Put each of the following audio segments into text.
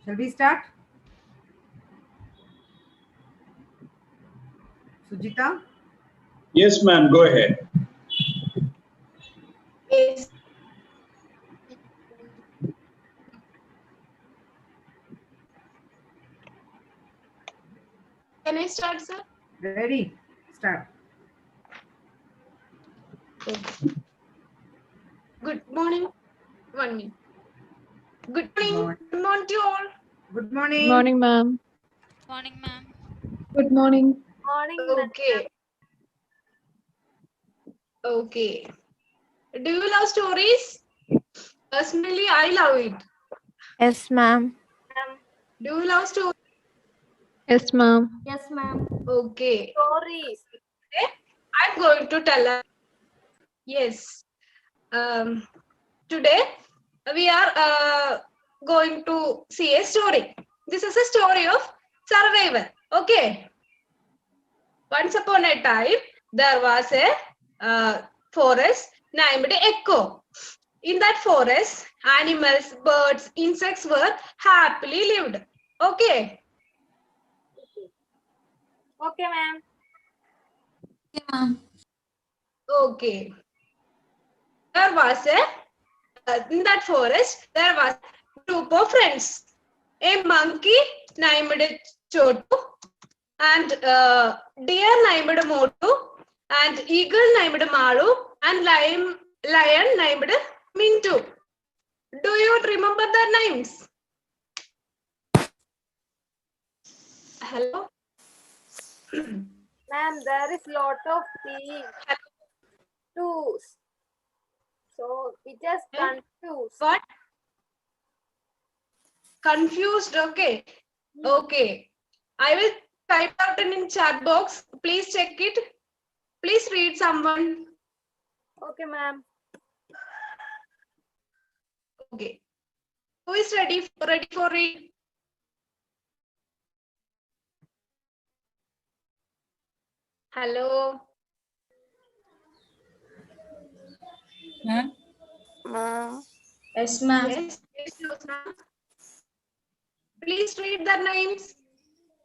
Shall we start? Sujita? Yes, ma'am. Go ahead. Yes. Can I start, sir? Ready? Start. Good morning. 1 minute. Good morning. Good morning to all. Good morning. Good morning, ma'am. Morning, ma'am. Good morning. Okay. Okay. Do you love stories? Personally, I love it. Yes, ma'am. Do you love stories? Yes, ma'am. Yes, ma'am. Okay. Stories. I'm going to tell us. Yes. Today we are going to see a story. This is a story of survival. Okay. Once upon a time, there was a forest named Echo. In that forest, animals, birds, insects were happily lived. Okay. Okay, ma'am. Okay, ma'am. Okay. There was in that forest, there was a group of friends. A monkey named Chotu, and deer named Motu, and eagle named Malu, and lion named Mintu. Do you remember their names? Hello? Ma'am, there is lot of things. Twos. So we just confused. What? Confused? Okay. Okay. I will type out in chat box. Please check it. Please read someone. Okay, ma'am. Okay. Who is ready for read? Hello. Ma'am? Ma'am. Yes, ma'am. Yes, Jyotsna. Please read the names.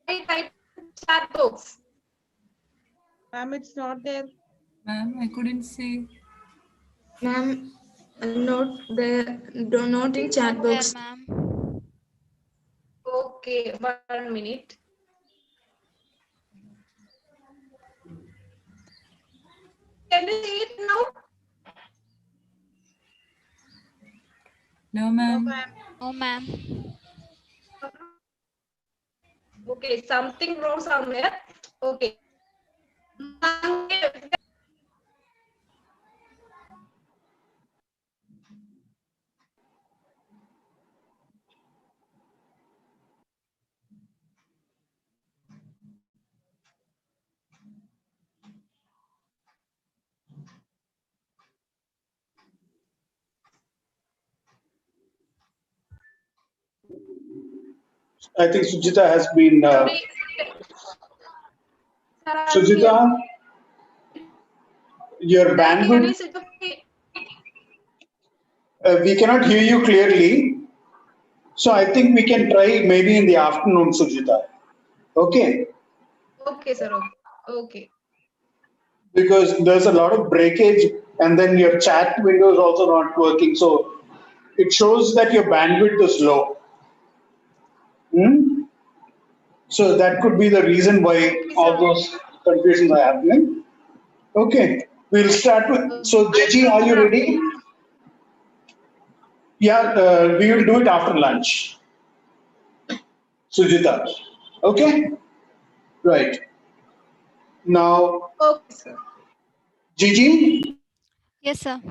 I type in chat box. Ma'am, it's not there. Ma'am, I couldn't see. Ma'am, not there, not in chat box. Ma'am. Okay, 1 minute. Can you see it now? No, ma'am. No, ma'am. Okay, something wrong somewhere. Okay. I think Sujita has been. Sujita, your bandwidth. We cannot hear you clearly. So I think we can try maybe in the afternoon, Sujita. Okay. Okay, sir. Okay. Because there's a lot of breakage and then your chat window is also not working. So it shows that your bandwidth is low. So that could be the reason why all those confusions are happening. Okay, we'll start with. So, Gigi, are you ready? Yeah, we will do it after lunch. Sujita. Okay? Right. Now, Okay, sir. Gigi, Yes, sir.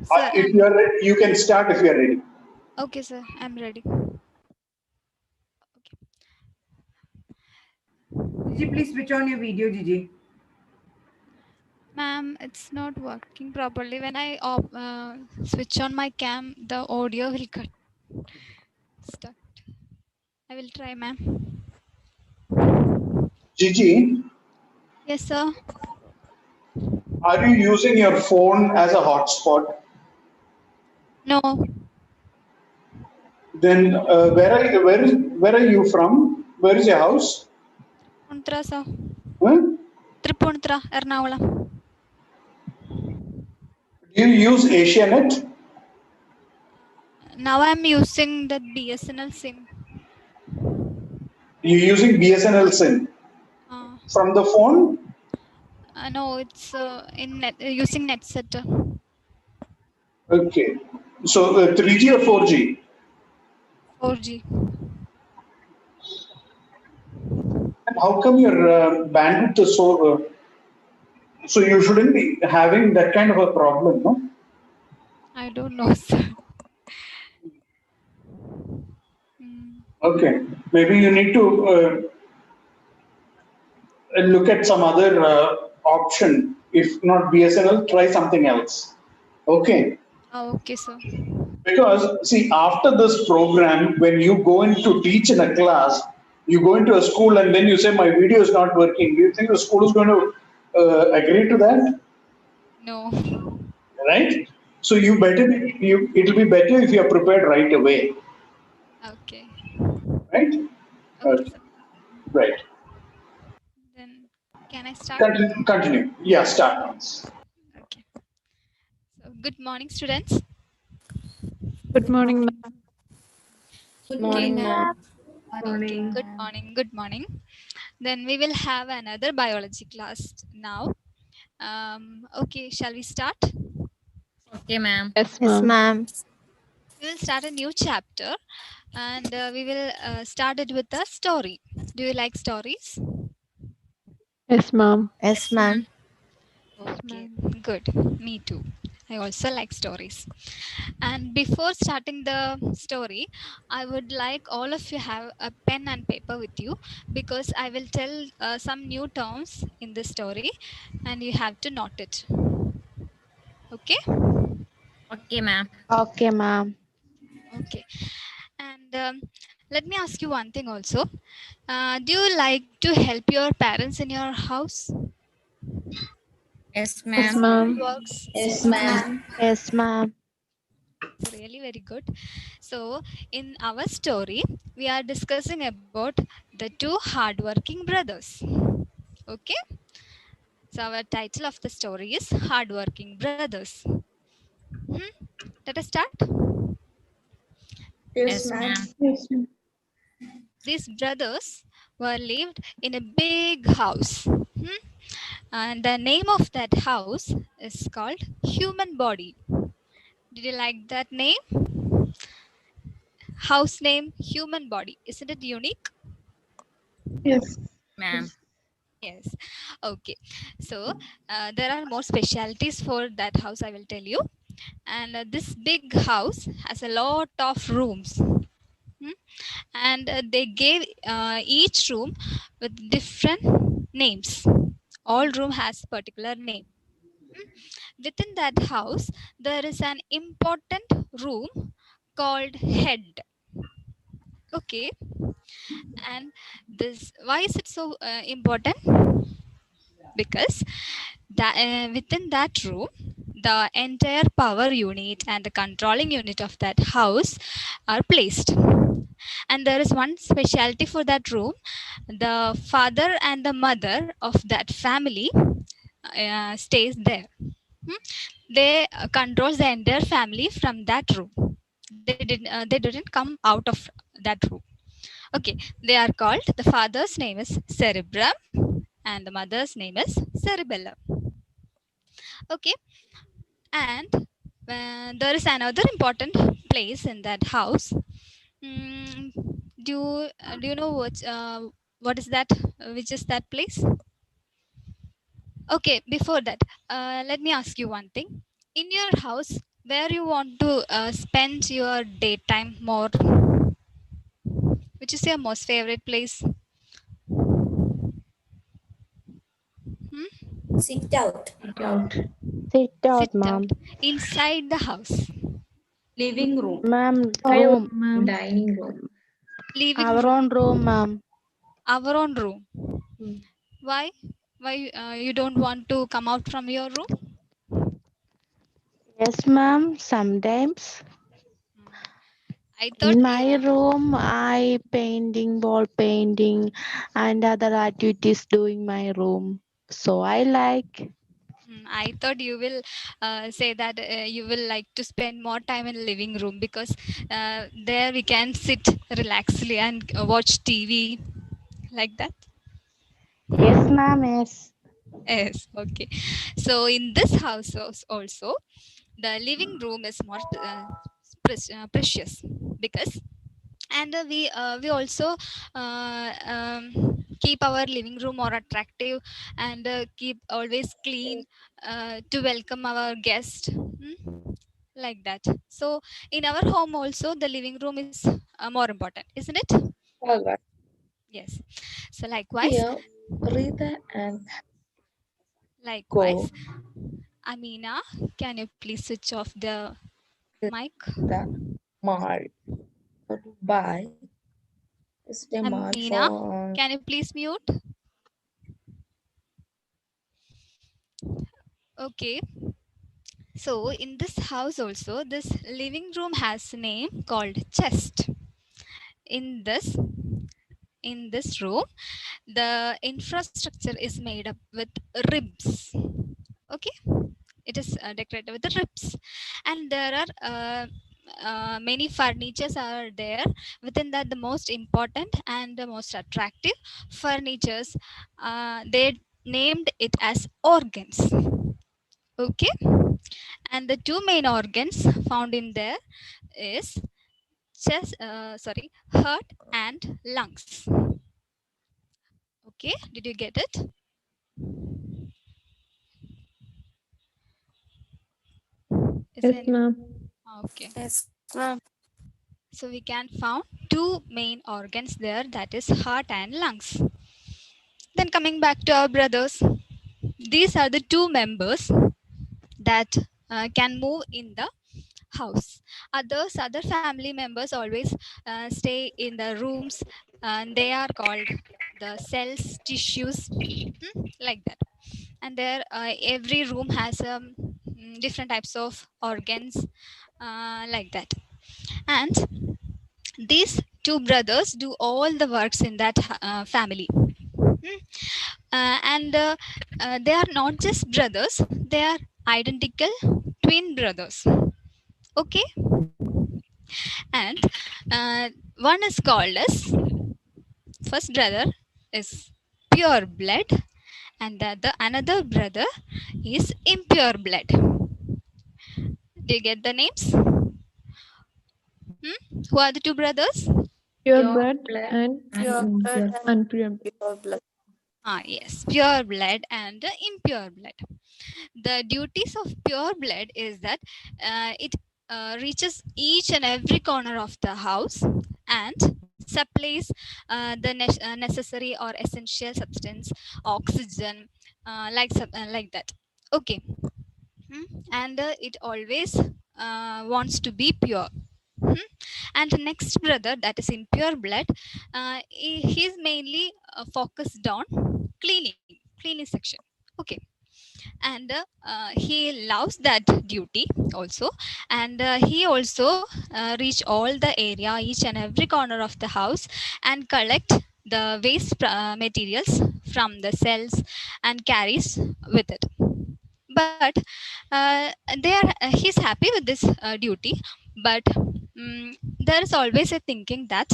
Sir, if you are ready, you can start if you are ready. okay, sir. I'm ready. Gigi, please switch on your video, Gigi. Ma'am, it's not working properly. When I switch on my cam, the audio will cut. Stuck. I will try, ma'am. Gigi, Yes, sir. are you using your phone as a hotspot? No. Then where are you from? Where is your house? Puntra, sir. Huh? Tripuntra, Ernakulam. Do you use Asianet? Now I'm using that BSNL SIM. You're using BSNL SIM from the phone? No, it's in net, using net setter. Okay. So 3G or 4G? 4G. And how come your bandwidth is so? So you shouldn't be having that kind of a problem, no? I don't know, sir. Okay. Maybe you need to look at some other option. If not BSNL, try something else. Okay. Oh, okay, sir. Because see, after this program, when you go in to teach in a class, you go into a school and then you say my video is not working. Do you think the school is going to agree to that? No. Right? So it'll be better if you are prepared right away. Okay. Right? Okay, sir. Right. Then can I start? Continue. Yeah, start. Okay. So good morning, students. Good morning, ma'am. Good morning, ma'am. Okay. Good morning. Good morning. Then we will have another biology class now. Okay, shall we start? Okay, ma'am. Yes, ma'am. We will start a new chapter and we will start it with a story. Do you like stories? Yes, ma'am. Yes, ma'am. Okay, good. Me too. I also like stories. And before starting the story, I would like all of you have a pen and paper with you because I will tell some new terms in the story and you have to note it. Okay? Okay, ma'am. Okay, ma'am. Okay. And let me ask you one thing also. Do you like to help your parents in your house? Yes, Yes, ma'am. ma'am. Works. Yes, ma'am. Yes, ma'am. It's really very good. So, in our story, we are discussing about the two hardworking brothers. Okay? So, our title of the story is Hardworking Brothers. Let us start. Yes, Yes, ma'am. ma'am. Yes, ma'am. These brothers were lived in a big house. And the name of that house is called Human Body. Did you like that name? House name Human Body. Isn't it unique? Yes. Ma'am. Yes. Okay. So there are more specialities for that house, I will tell you. And this big house has a lot of rooms. And they gave each room with different names. All room has particular name. Within that house, there is an important room called head. Okay. And this, why is it so important? Because within that room, the entire power unit and the controlling unit of that house are placed. And there is one specialty for that room. The father and the mother of that family stays there. They controls the entire family from that room. They didn't come out of that room. Okay, they are called, the father's name is cerebrum and the mother's name is cerebellum. Okay, and there is another important place in that house. Do you know what is that? Which is that place? Okay, before that, let me ask you one thing. In your house, where you want to spend your daytime more? Which is your most favorite place? Sit out. Sit out, Sit out ma'am. inside the house. Living room. Ma'am, Room. ma'am. Dining room. Living Our room. own room, ma'am. Our own room. Hmm. Why? Why you don't want to come out from your room? Yes, ma'am. Sometimes. I thought In my room, I painting, ball painting, and other activities doing my room. So I like. I thought you will say that you will like to spend more time in living room because there we can sit relaxedly and watch TV like that. Yes, ma'am. Yes. Yes, okay. So in this house also, the living room is more precious because, and we also keep our living room more attractive and keep always clean to welcome our guest. Like that. So in our home also, the living room is more important, isn't it? All right. Yes. So likewise, Here, Rita and likewise, go Amina, can you please switch off the mic? the mall to buy stay mall Amina, for can you please mute? Okay. So in this house also, this living room has a name called chest. In this in this room, the infrastructure is made up with ribs. Okay, it is decorated with the ribs, and there are many furnitures are there. Within that, the most important and the most attractive furnitures, they named it as organs. Okay, and the two main organs found in there is heart and lungs. Okay, did you get it? Is Yes, there any? ma'am. Okay, yes, ma'am. so we can found two main organs there, that is heart and lungs. Then coming back to our brothers, these are the two members that can move in the house. Other family members always stay in the rooms, and they are called the cells, tissues, like that. And there, every room has different types of organs, like that. And these two brothers do all the works in that family. And they are not just brothers, they are identical twin brothers. Okay, and uh, one is called as, first brother is pure blood, and the another brother is impure blood. Do you get the names? Who are the two brothers? Pure Pure blood blood and and impure. unpure. Pure blood. Ah, yes, pure blood and impure blood. The duties of pure blood is that it reaches each and every corner of the house and supplies the necessary or essential substance, oxygen, like that. Okay. And it always wants to be pure. Hmm. And the next brother, that is impure blood, he's mainly focused on cleaning section. Okay, and he loves that duty also, and he also reach all the area, each and every corner of the house, and collect the waste materials from the cells and carries with it. But they are he's happy with this duty, but there is always a thinking that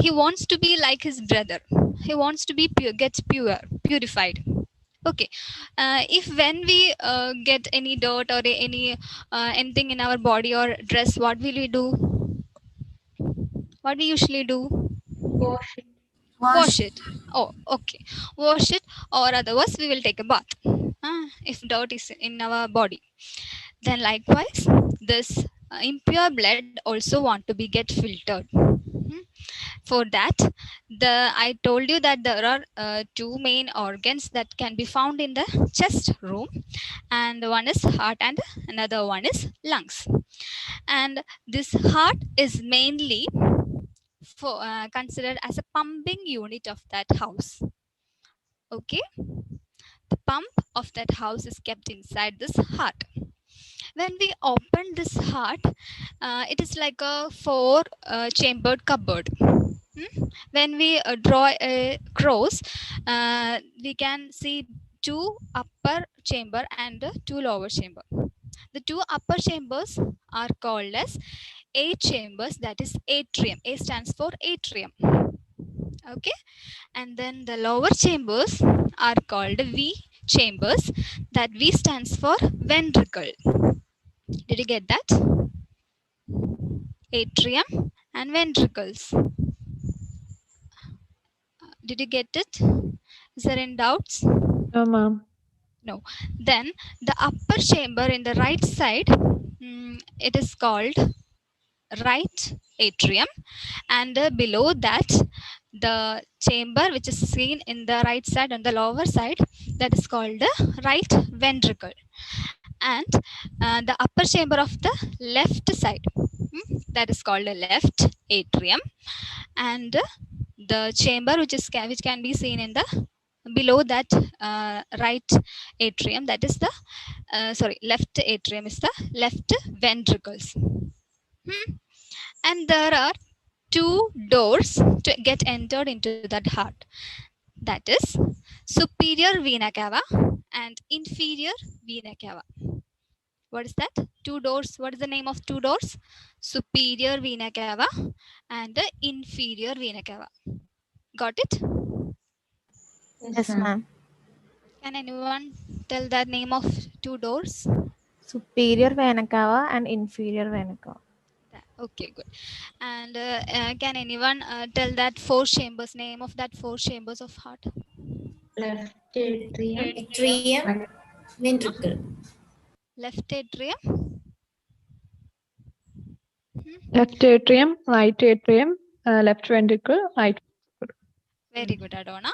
he wants to be like his brother. He wants to be pure, gets purified. Okay, if when we get any dirt or any anything in our body or dress, what will we do? What we usually do? Wash it. Wash it. Oh, okay, wash it, or otherwise we will take a bath, if dirt is in our body. Then likewise, this impure blood also want to be get filtered. For that, I told you that there are two main organs that can be found in the chest room, and one is heart and another one is lungs. And this heart is mainly considered as a pumping unit of that house. Okay, the pump of that house is kept inside this heart. When we open this heart, it is like a four chambered cupboard. When we draw a cross, we can see two upper chamber and two lower chamber. The two upper chambers are called as A chambers, that is atrium. A stands for atrium. Okay, and then the lower chambers are called V chambers, that V stands for ventricle. Did you get that? Atrium and ventricles. Did you get it? Is there any doubts? No, ma'am. No. Then the upper chamber in the right side, it is called right atrium, and below that the chamber which is seen in the right side on the lower side, that is called the right ventricle, and the upper chamber of the left side, that is called the left atrium, and the chamber which can be seen in the below that right atrium, that is the left atrium is the left ventricles. And there are two doors to get entered into that heart, that is superior vena cava and inferior vena cava. What is that? Two doors. What is the name of two doors? Superior vena cava and the inferior vena cava. Got it? Yes, ma'am. Can anyone tell that name of two doors? Superior vena cava and inferior vena cava. Okay, good. And can anyone tell that four chambers, name of that four chambers of heart? Left atrium. Atrium, ventricle. Left atrium, Left atrium, right atrium, left ventricle, right. very good, Adona.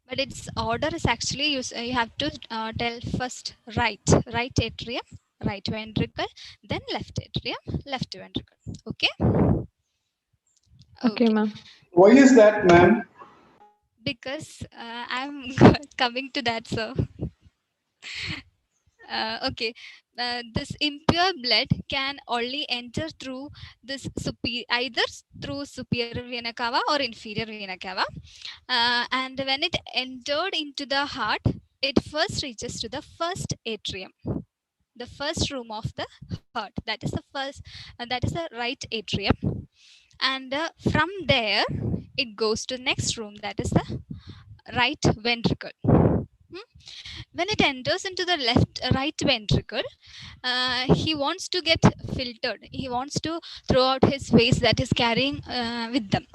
But its order is actually you have to tell first right atrium, right ventricle, then left atrium, left ventricle. Okay. Okay, ma'am. Why is that, ma'am? Because I'm coming to that, sir. Okay, this impure blood can only enter through this either through superior vena cava or inferior vena cava, and when it entered into the heart, it first reaches to the first atrium, the first room of the heart. That is the first. That is the right atrium, and from there it goes to the next room. That is the right ventricle. When it enters into the right ventricle, he wants to get filtered. He wants to throw out his waste that is carrying with them,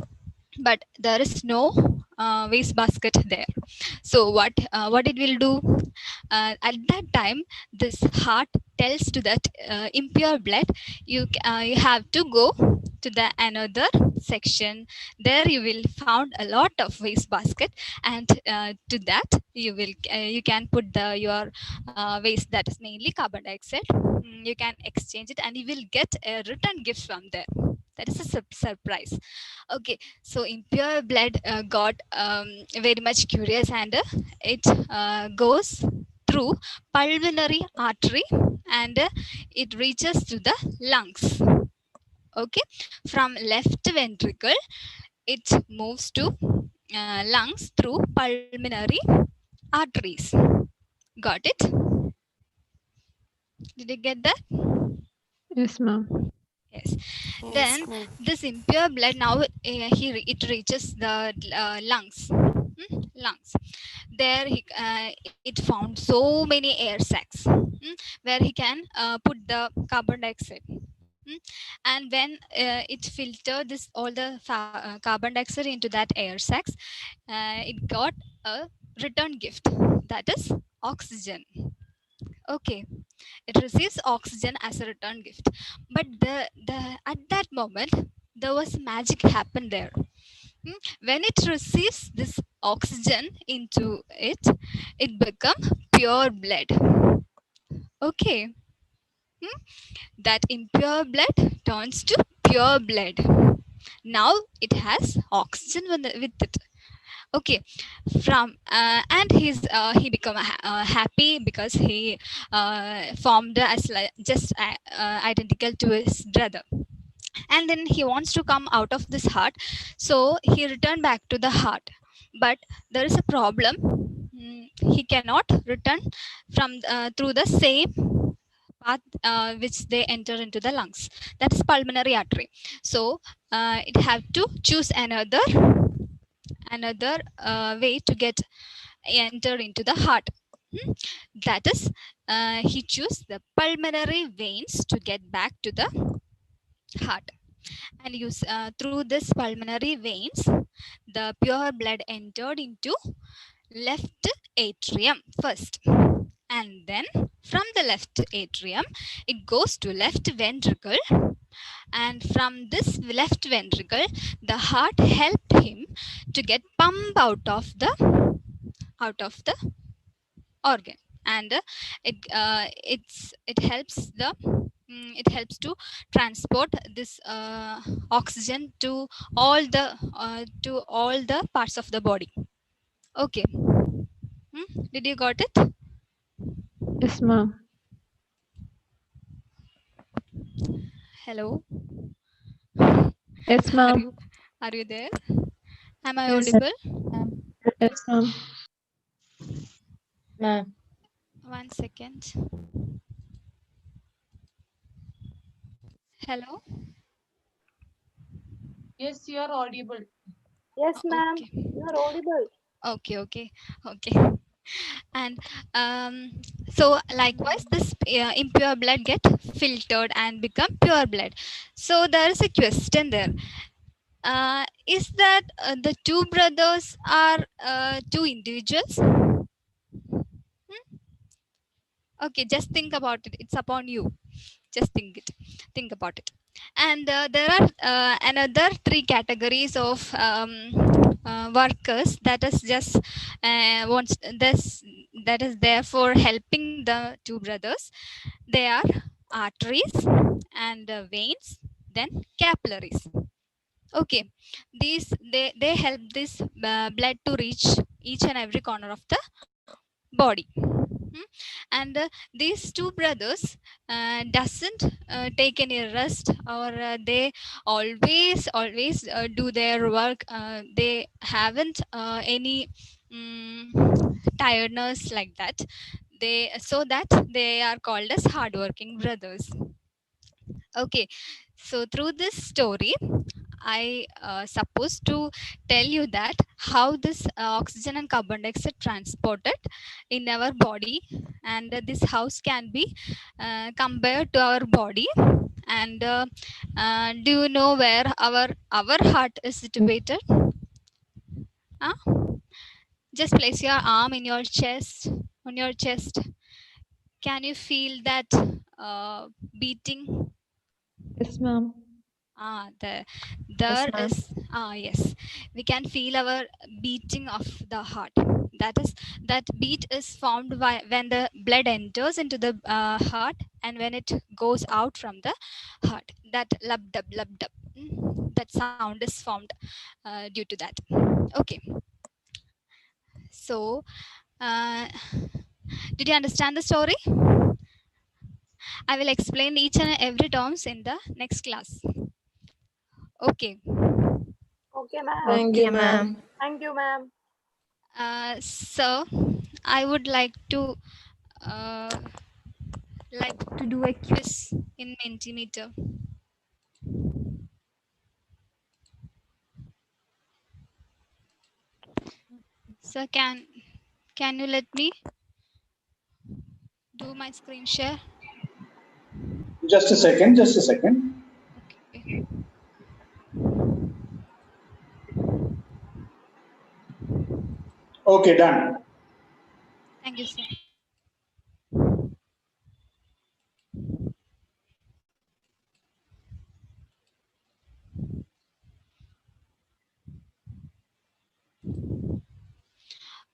but there is no waste basket there. So what it will do at that time, this heart tells to that impure blood, you have to go to the another section. There you will found a lot of waste basket, and to that you can put your waste, that is mainly carbon dioxide. You can exchange it and you will get a return gift from there. That is a surprise. Okay, so impure blood got very much curious, and it goes through pulmonary artery, and it reaches to the lungs. Okay, from left ventricle it moves to lungs through pulmonary arteries. Got it? Did you get that? Yes, ma'am. Yes. Then this impure blood now it reaches the lungs. Lungs. There it found so many air sacs where he can put the carbon dioxide. And when it filtered all the carbon dioxide into that air sacs, it got a return gift, that is oxygen. Okay, it receives oxygen as a return gift, but at that moment there was magic happened there. When it receives this oxygen into it, it becomes pure blood. Okay, that impure blood turns to pure blood. Now it has oxygen with it. Okay, from and he become happy because he formed as just identical to his brother, and then he wants to come out of this heart, so he returned back to the heart. But there is a problem. He cannot return from through the same path which they enter into the lungs, that is pulmonary artery. So it have to choose another way to get enter into the heart. That is, he choose the pulmonary veins to get back to the heart, and use through this pulmonary veins the pure blood entered into left atrium first, and then from the left atrium it goes to left ventricle, and from this left ventricle the heart helped him to get pump out of the organ, and it helps to transport this oxygen to all the parts of the body. Okay. Did you got it? Yes, ma'am. Hello. Yes, are ma'am. you are you there? Am I Yes, audible? Yes, ma'am. ma'am. 1 second. Hello. Yes, you are audible. Yes, ma'am. Okay. You are audible. Okay. And so likewise this impure blood get filtered and become pure blood. So there is a question there. Is that the two brothers are two individuals? Okay, just think about it. It's upon you. Just think about it. And there are another three categories of workers that is just wants this that is there for helping the two brothers. They are arteries and veins, then capillaries. Okay, they help this blood to reach each and every corner of the body. And these two brothers doesn't take any rest, or they always do their work. They haven't any tiredness like that. So that they are called as hardworking brothers. Okay, so through this story I supposed to tell you that how this oxygen and carbon dioxide transported in our body, and this house can be compared to our body. And do you know where our heart is situated? Huh? Just place your arm in your chest, on your chest. Can you feel that beating? Yes, ma'am. There Yes, there ma'am. is yes, we can feel our beating of the heart. That beat is formed when the blood enters into the heart, and when it goes out from the heart, that lub dub, that sound is formed due to that. Okay, so uh, did you understand the story? I will explain each and every terms in the next class. Okay. Okay, ma'am. Thank Okay, you, ma'am. ma'am. Thank you, ma'am. So I would uh, like to do a quiz in Mentimeter. So can you let me do my screen share? Just a second, just a second. Okay. Okay, done. Thank you, sir.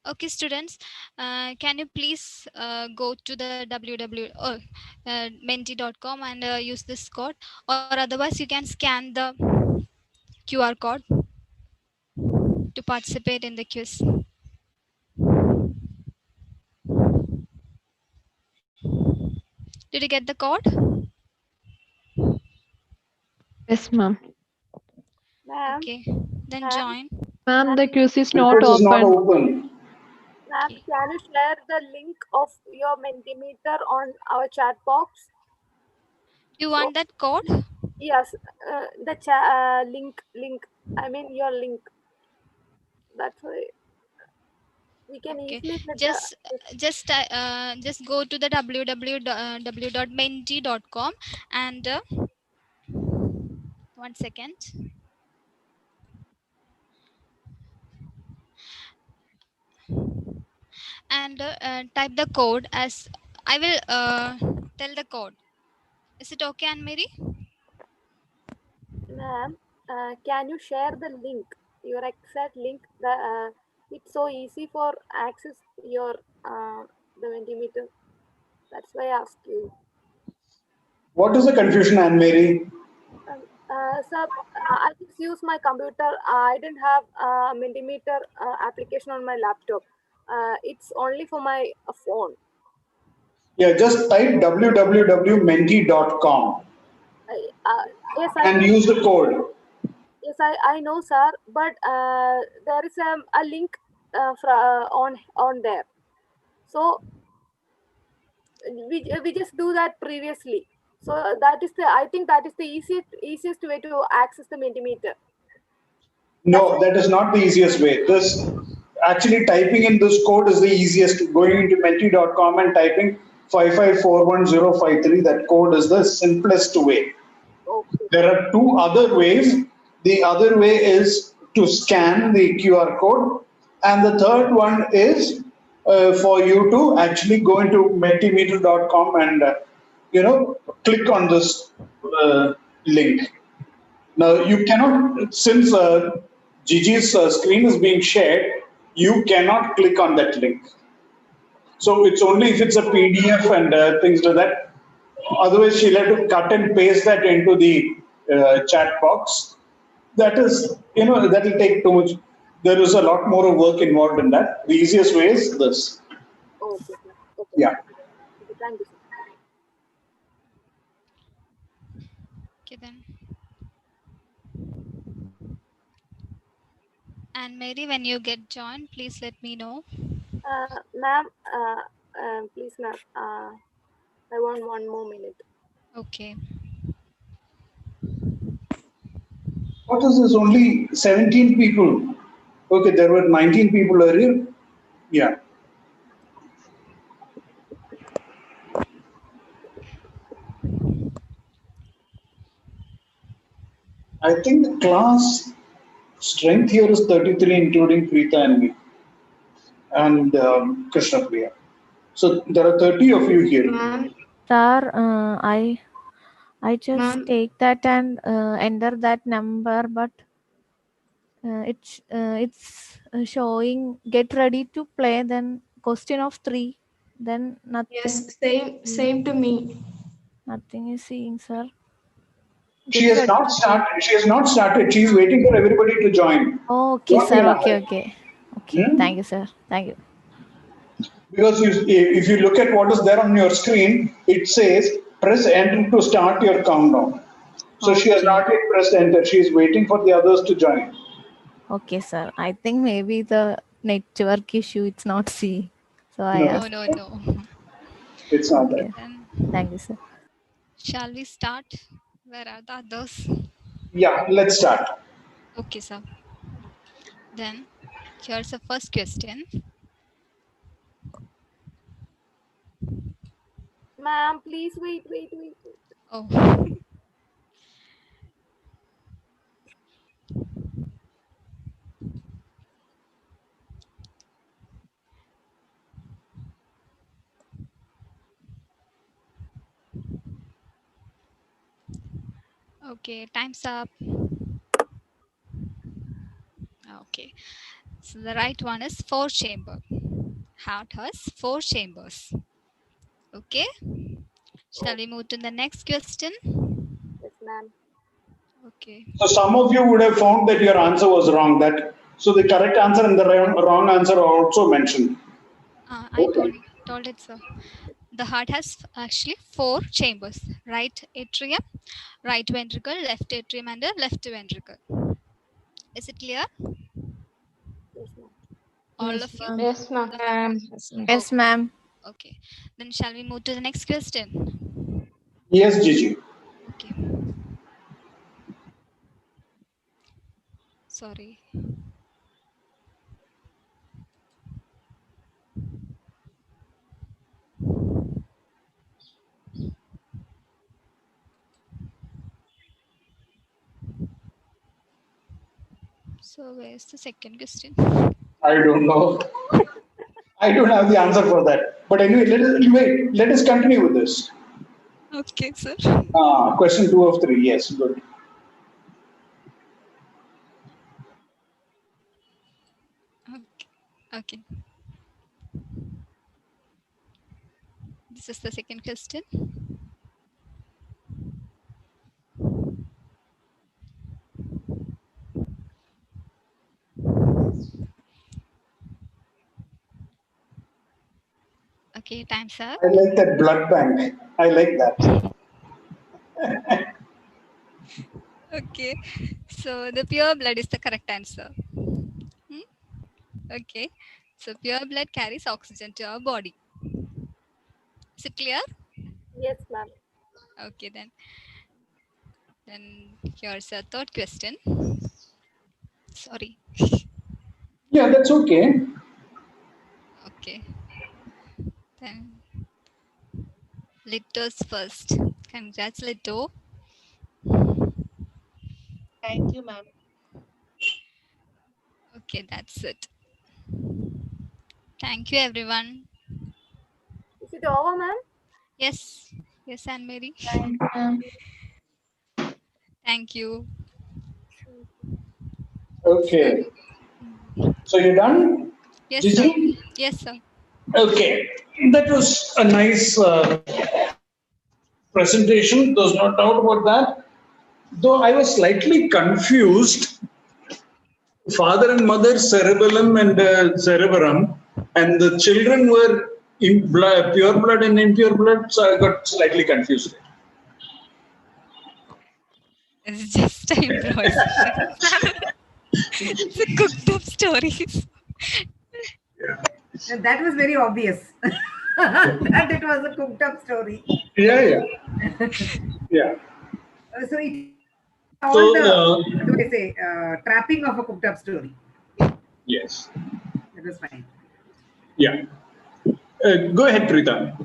Okay, students, can you please go to the menti.com and use this code, or otherwise you can scan the QR code to participate in the quiz? Did you get the code? Yes, ma'am. Ma'am, Okay, then ma'am, join. Ma'am, the quiz is The not quiz is not open. open. ma'am, Okay. can you share the link of your Mentimeter on our chat box? You want that code? Yes, the link. I mean your link. That's why we can Okay. easily get Just go to the www.menti.com and 1 second. And type the code as I will tell the code. Is it okay, Anne-Marie? Ma'am, can you share the link, your exact link? It's so easy for access your the Mentimeter. That's why I asked you. What is the confusion, Anne-Marie? Sir, I just use my computer. I didn't have a Mentimeter application on my laptop. It's only for my phone. Yeah, just type www.menti.com Yes, and use the code. Yes, I know, sir. But there is a link on there. So we just do that previously. So that is I think that is the easiest way to access the Mentimeter. No, that is not the easiest way. This actually typing in this code is the easiest. Going into menti.com and typing 55411053, that code is the simplest way. Okay. There are two other ways. The other way is to scan the QR code, and the third one is for you to actually go into mentimeter.com and click on this link. Now you cannot, since Gigi's screen is being shared, you cannot click on that link. So it's only if it's a PDF and things like that. Otherwise, she'll have to cut and paste that into the chat box. That is, that will take too much. There is a lot more work involved in that. The easiest way is this. Okay, sir. Okay. Yeah. Okay, thank you, sir. Okay then. And Mary, when you get joined, please let me know. Ma'am, please, ma'am. I want 1 more minute. Okay. What is this? Only 17 people. Okay, there were 19 people earlier. Yeah. I think the class strength here is 33, including Preeta and me, and Krishna Priya. So there are 30 of you here. Sir, I just Ma'am. take that and enter that number, but it's showing get ready to play. Then question of 3, then nothing. Yes, same to me. Nothing is seeing, sir. She has not started. She has not started. She is waiting for everybody to join. Okay, Don't be in sir. a Okay, hurry. okay, okay. Hmm? Thank you, sir. Thank you. Because if you look at what is there on your screen, it says press enter to start your countdown. So she has not yet pressed enter. She is waiting for the others to join. Okay, sir. I think maybe the network issue. It's not seeing. So I No, asked. No. it's not Okay. that. Then Thank you, sir. shall we start? Where are the others? Yeah, let's start. Okay, sir. Then here's the first question. Ma'am, please wait. Oh. Okay, time's up. Okay, so the right one is 4 chamber. Heart has 4 chambers. Okay, shall we move to the next question? Yes, ma'am. Okay. So some of you would have found that your answer was wrong. That So the correct answer and the wrong answer are also mentioned. I told it, sir. The heart has actually 4 chambers: right atrium, right ventricle, left atrium, and a left ventricle. Is it clear? Yes, ma'am. All Yes, of you? ma'am. Yes, ma'am. Yes, ma'am. Okay. Then shall we move to the next question? Yes, Gigi. Okay. Sorry. So where's the second question? I don't know. I don't have the answer for that. But anyway, let us continue with this. Okay, sir. Question 2 of 3. Yes, good. Okay. This is the second question. Okay, time's up. I like that blood bank. I like that. Okay. So the pure blood is the correct answer. Okay. So pure blood carries oxygen to our body. Is it clear? Yes, ma'am. Okay, then here's a third question. Sorry. Yeah, that's okay. Okay. Then Lito's first. Congrats, Lito. Thank you, ma'am. Okay, that's it. Thank you, everyone. Is it over, ma'am? Yes. Yes, Anne Mary. Thank you, ma'am. Thank you. Okay. So you're done? Yes, Gigi? sir. Yes, sir. Okay. That was a nice presentation. There's no doubt about that. Though I was slightly confused. Father and mother, cerebellum and cerebrum, and the children were in blood, pure blood and impure blood, so I got slightly confused. It's just an improvisation. It's a cooked up stories. And that was very obvious. That it was a cooked up story. Yeah. So it's all So, what do I say, trapping of a cooked up story. Yes. That was fine. Yeah. Go ahead, Preeta.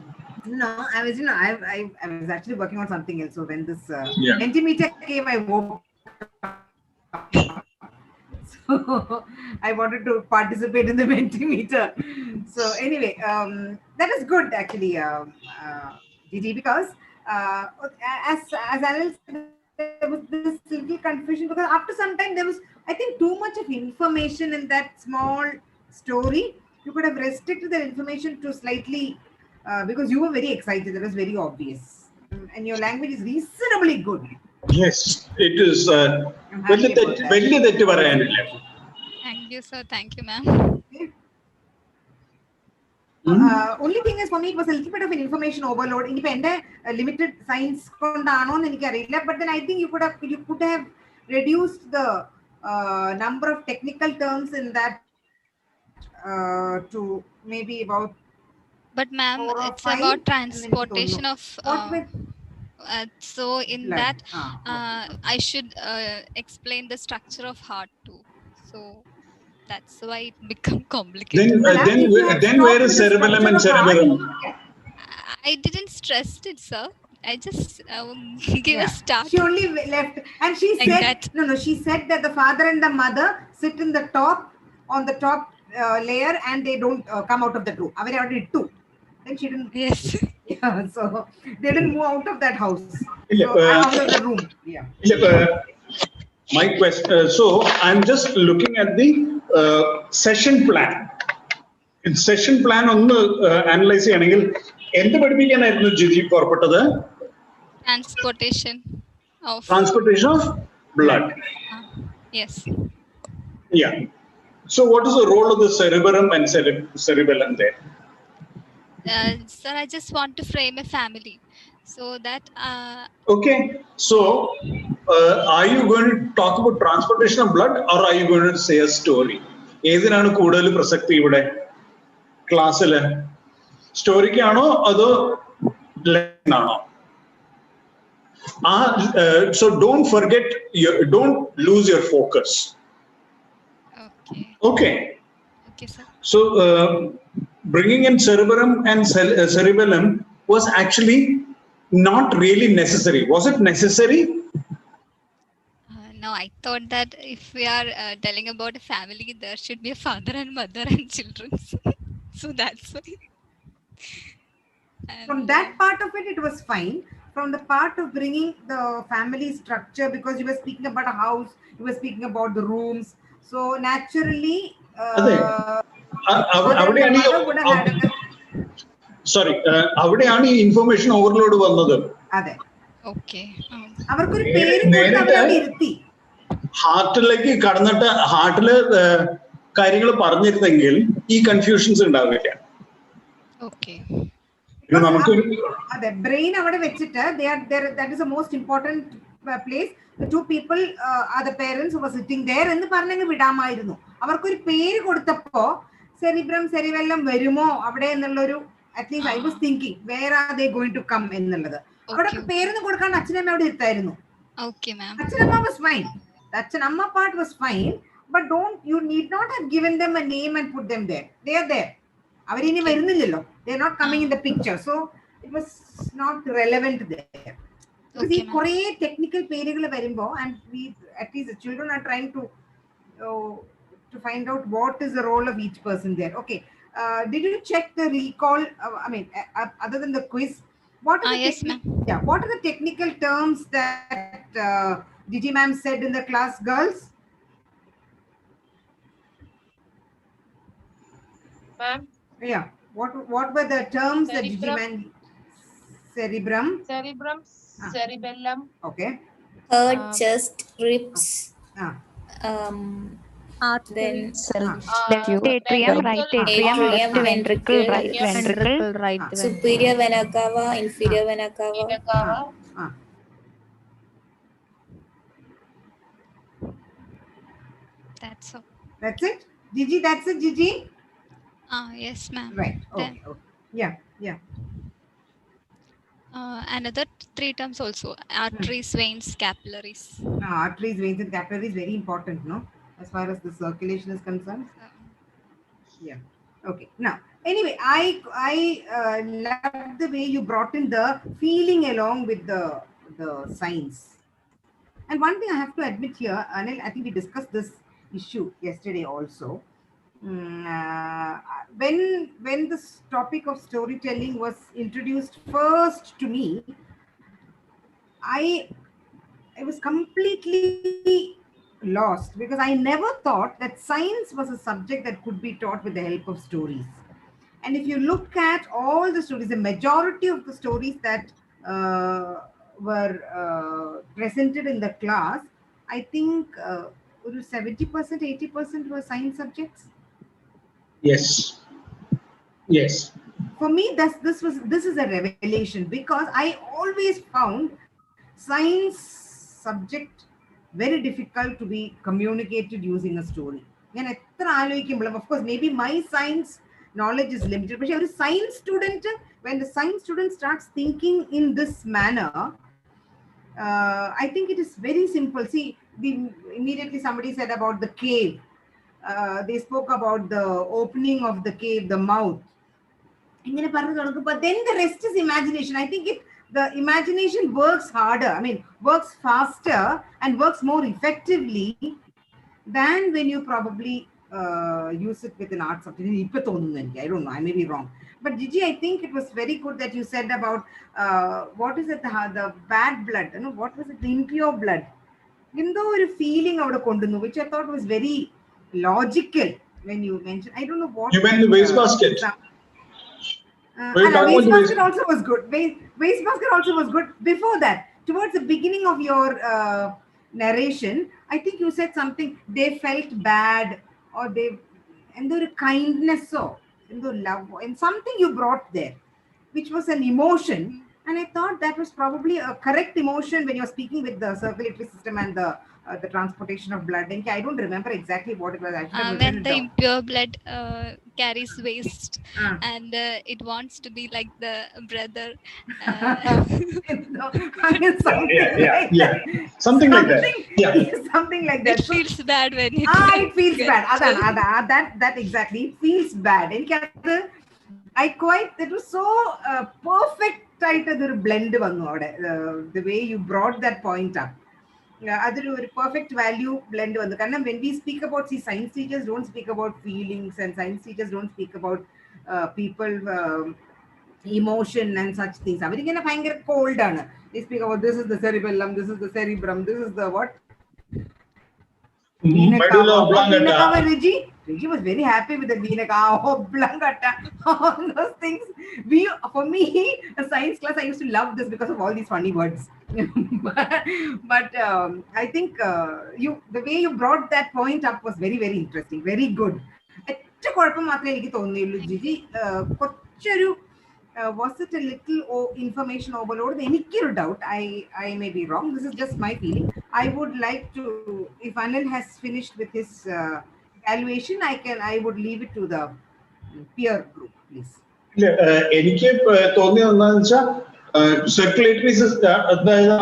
No, I was, I was actually working on something else. So when this Yeah. Mentimeter came, I woke up. So I wanted to participate in the Mentimeter. So anyway, that is good actually, Gigi, because as Anil said, there was this little confusion because after some time there was, I think, too much of information in that small story. You could have restricted the information to slightly, because you were very excited. That was very obvious, and your language is reasonably good. Yes, it is. I'm happy about that. Thank you, sir. Thank you, ma'am. Only thing is for me it was a little bit of an information overload. Independent limited science but then I think you could have reduced the number of technical terms in that to maybe about But ma'am, 4 or it's 5, about and then you don't transportation know. of. What with So in blood? that, I should explain the structure of heart too. So that's why it become complicated. Then where is cerebellum and cerebrum? I didn't stress it, sir. I just give a start. She only left, and she Like said, that. no, she said that the father and the mother sit in the top, on the top layer, and they don't come out of the room. Avare already two. Then she didn't. Yes. Yeah, so they didn't move out of that house. Yeah, So out of the room. Yeah. My question. So I'm just looking at the session plan. In session plan ഒന്ന് analyse ചെയ്യണമെങ്കിൽ എന്ത് പഠിപ്പിക്കാനായിരുന്നു ജിജി പുറപ്പെട്ടത്? Transportation of blood. Yes. Yeah. So what is the role of the cerebrum and cerebellum there? Sir, I just want to frame a family so that Okay, so are you going to talk about transportation of blood or are you going to say a story? ഏതിനാണ് കൂടുതൽ പ്രസക്തി ഇവിടെ ക്ലാസ്സില്? സ്റ്റോറിക്കാണോ അതോ ലെസനാണോ? So don't forget, don't lose your focus. Okay. Okay, sir. So bringing in cerebrum and cerebellum was actually not really necessary. Was it necessary? No, I thought that if we are telling about a family, there should be a father and mother and children. So that's why. From that part of it, it was fine. From the part of bringing the family structure, because you were speaking about a house, you were speaking about the rooms. So naturally, mother would have had a... Sorry, അവിടെയാണ് ഈ information overload വന്നത്. അതെ. Okay. അവർക്കൊരു പേര് കൊടുത്ത് അവരവിടെ ഇരുത്തി. ഹാർട്ടിലേക്ക് കടന്നിട്ട് ഹാർട്ടില് കാര്യങ്ങൾ പറഞ്ഞിരുന്നെങ്കിൽ ഈ കൺഫ്യൂഷൻസ് ഉണ്ടാവില്ല. Okay. അതെ, ബ്രെയിൻ അവിടെ വെച്ചിട്ട് that is the most important place. The two people are the parents who were sitting there എന്ന് പറഞ്ഞങ്ങ് വിടാമായിരുന്നു. അവർക്കൊരു പേര് കൊടുത്തപ്പോ സെറിബ്രം സെറിബെല്ലം വരുമോ അവിടെ എന്നുള്ളൊരു, at least I was thinking where are they going to come എന്നുള്ളത്. അവിടെ പേരൊന്നും കൊടുക്കാണ്ട് അച്ഛനമ്മ അവിടെ ഇരുത്തായിരുന്നു. അച്ഛനമ്മ വാസ് ഫൈൻ. The അച്ഛനമ്മ part was fine, but you need not have given them a name and put them there. They are there. അവരിനി വരുന്നില്ലല്ലോ. They are not coming in the picture. So it was not relevant there. Because ഈ കുറേ technical പേരുകൾ വരുമ്പോ, and we, at least the children are trying to find out what is the role of each person there. Okay. Did you check the recall? I mean, other than the quiz, what are what are the technical terms that Gigi ma'am said in the class, girls? Ma'am? Yeah. What were the terms that Gigi ma'am? Cerebrum. Cerebellum. Okay. Heart, chest, ribs. Then left atrium, right atrium, left ventricle, right ventricle, superior vena cava, inferior vena cava. That's all. That's it, Gigi. That's it, Gigi. Yes, ma'am. Right. Okay. Yeah. Another 3 terms also: arteries, veins, capillaries. Arteries, veins, and capillaries very important, no? As far as the circulation is concerned. Yeah. Okay. Now, anyway, I love the way you brought in the feeling along with the science. And one thing I have to admit here, Anil, I think we discussed this issue yesterday also. When this topic of storytelling was introduced first to me, I was completely lost, because I never thought that science was a subject that could be taught with the help of stories. And if you look at all the stories, the majority of the stories that were presented in the class, I think 70%, 80% were science subjects. Yes. For me, this is a revelation, because I always found science subject very difficult to be communicated using a story. Of course, maybe my science knowledge is limited, but a science student, when the science student starts thinking in this manner, I think it is very simple. See, immediately somebody said about the cave. They spoke about the opening of the cave, the mouth. But then the rest is imagination. I think the imagination works harder, works faster and works more effectively than when you probably use it with an art subject. I don't know, I may be wrong. But Gigi, I think it was very good that you said about what is it, the bad blood, what was it, the impure blood. A feeling which I thought was very logical when you mentioned. I don't know what you meant the waste basket. Waste basket also was good. Waste basket also was good. Before that, towards the beginning of your narration, I think you said something. They felt bad or they, and there kindness, so and the love and something you brought there, which was an emotion. And I thought that was probably a correct emotion when you're speaking with the circulatory system and the transportation of blood. And I don't remember exactly what it was. I should have written When it the down. impure blood carries waste, Ah. and it wants to be like the brother. No, I mean something like Yeah. that. Something like that. Yeah. Something like It that. So feels bad when it it feels gets bad. That exactly. It feels bad. I quite, it was so perfect ഒരു blend വന്നു അവിടെ. The way you brought that point up. അതൊരു ഒരു perfect value blend വന്നു. കാരണം when we speak about, see, science teachers don't speak about feelings, and science teachers don't speak about people emotion and such things. അവരിങ്ങനെ ഭയങ്കര cold ആണ്. They speak about this is the cerebellum, this is the cerebrum, this is the what? Medulla Vena oblongata. cava. Reggie was very happy with the vena cava, oblongata, all those things. For me, a science class, I used to love this because of all these funny words. but I think the way you brought that point up was very, very interesting, very good. ഒറ്റ കുഴപ്പം മാത്രമേ എനിക്ക് തോന്നിയുള്ളൂ ജിജി. കുറച്ചൊരു was it a little information overload? എനിക്കൊരു doubt. I may be wrong. This is just my feeling. I would like to, if Anil has finished with his evaluation, I would leave it to the peer group, please. എനിക്ക് തോന്നിയത് എന്താണെന്ന് വെച്ചാൽ circulatory അതായത്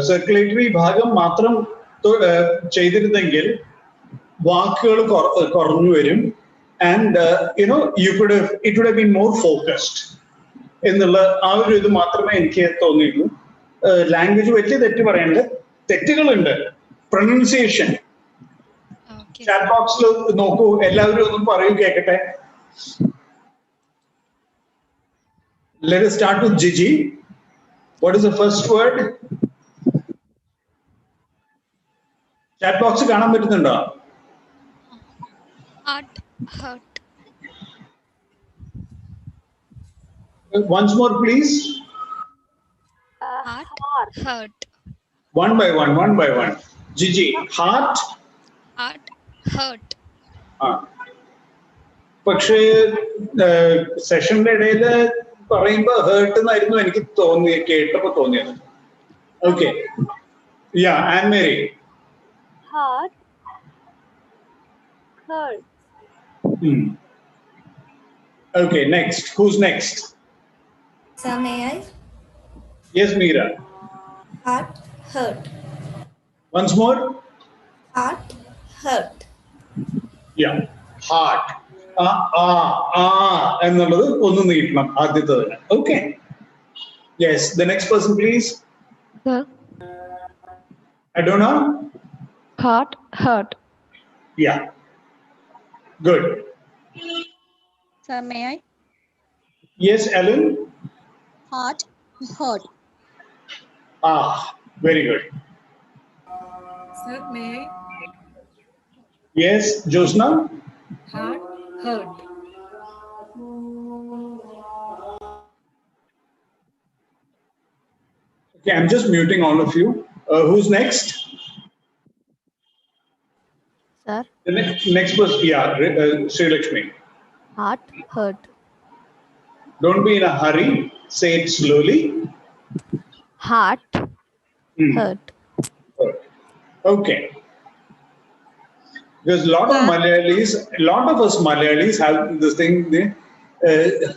circulatory ഭാഗം മാത്രം ചെയ്തിരുന്നെങ്കിൽ വാക്കുകൾ കുറഞ്ഞു വരും. And it would have been more focused എന്നുള്ള ആ ഒരു ഇത് മാത്രമേ എനിക്ക് തോന്നിയുള്ളൂ. ലാംഗ്വേജ് വലിയ തെറ്റ് പറയാനുണ്ട്, തെറ്റുകളുണ്ട്. പ്രൊനൗൺസിയേഷൻ ചാറ്റ് ബോക്സിൽ നോക്കൂ, എല്ലാവരും ഒന്നും പറയൂ, കേൾക്കട്ടെ. Let us start with Gigi. What is the first word? Chat box കാണാൻ പറ്റുന്നുണ്ടോ? hurt. Once more, please. Hurt. One by one. Gigi, heart. Hurt. പക്ഷേ സെഷന്റെ ഇടയിൽ പറയുമ്പോ ഹേർട്ട് എന്നായിരുന്നു എനിക്ക് കേട്ടപ്പോ തോന്നിയത്. Okay, yeah, and Mary. Heart hurts. Okay, next. Who's next? Sir, may I? Yes, Meera. Heart hurt. Once more. Heart hurt. Yeah, heart. എന്നുള്ളത് ഒന്ന് നീട്ടണം ആദ്യത്തെ തന്നെ. Okay. Yes, the next person, please. Sir. I don't know. Heart hurt. Yeah. Good. Sir, may I? Yes, Ellen. Heart hurt. Very good. Sir, may I? Yes, Josna. Heart hurt. Okay, I'm just muting all of you. Who's next? Sir. The next person, yeah, Sri Lakshmi. Heart hurt. Don't be in a hurry. Say it slowly. Heart hurt. Okay. There's a lot of Malayalis, a lot of us Malayalis have this thing,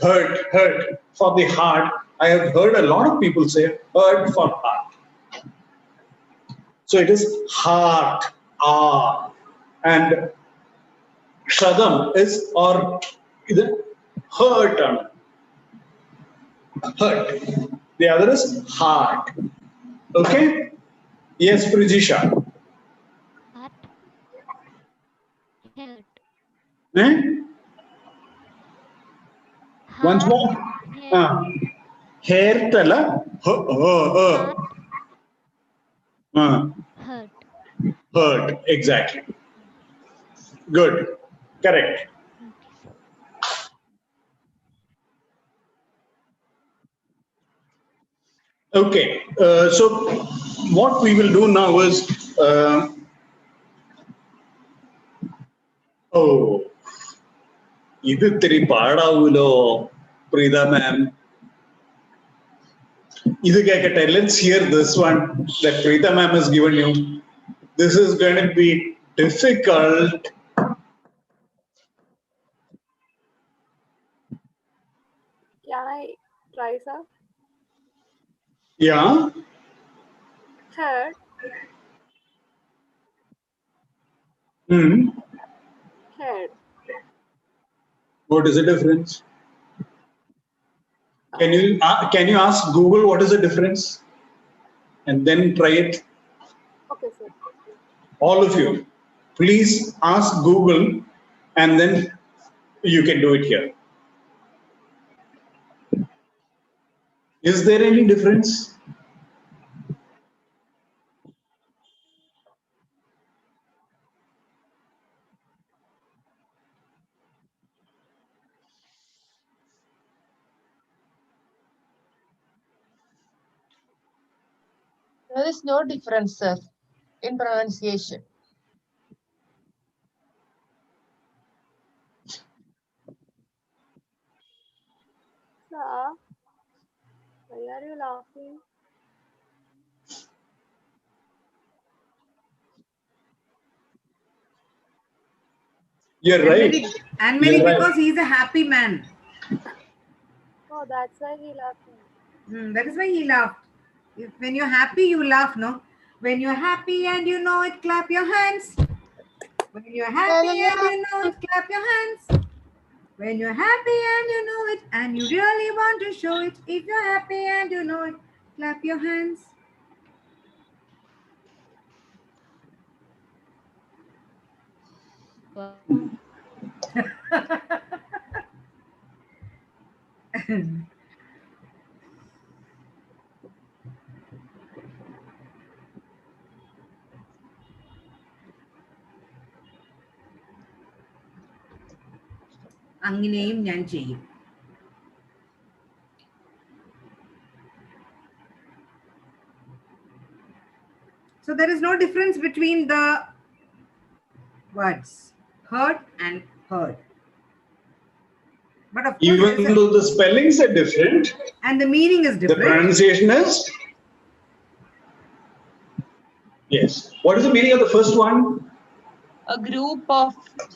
hurt for the heart. I have heard a lot of people say hurt for heart. So it is heart, and shadam is or either hurt. The other is heart. Okay? Yes, Prijisha. Once more. Hair tala. Hurt. Exactly. Good. Correct. Okay. So what we will do now is Oh, ഇത് ഇത്തിരി പാടാവൂലോ പ്രീത മാം. ഇത് കേക്കട്ടെ. Let's hear this one that Preeta ma'am has given you. This is going to be difficult. Can I try, sir? Yeah. Heard. Heard. What is the difference? Can you ask Google what is the difference, and then try it? Okay, sir. All of you, please ask Google, and then you can do it here. Is there any difference? There is no difference, sir, in pronunciation. Sir, why are you laughing? You're right. And maybe You're because right. he's a happy man. Oh, that's why he laughing. That is why he laughed. When you're happy, you laugh, no? When you're happy and you know it, clap your hands. When you're happy and you know it, clap your hands. When you're happy and you know it, and you really want to show it, if you're happy and you know it, clap your hands. അങ്ങനെയും ഞാൻ ചെയ്യും. So there is no difference between the words heard and heard. But of course, Even though the spellings are different and the meaning is different, the pronunciation is. Yes. What is the meaning of the first one? A group of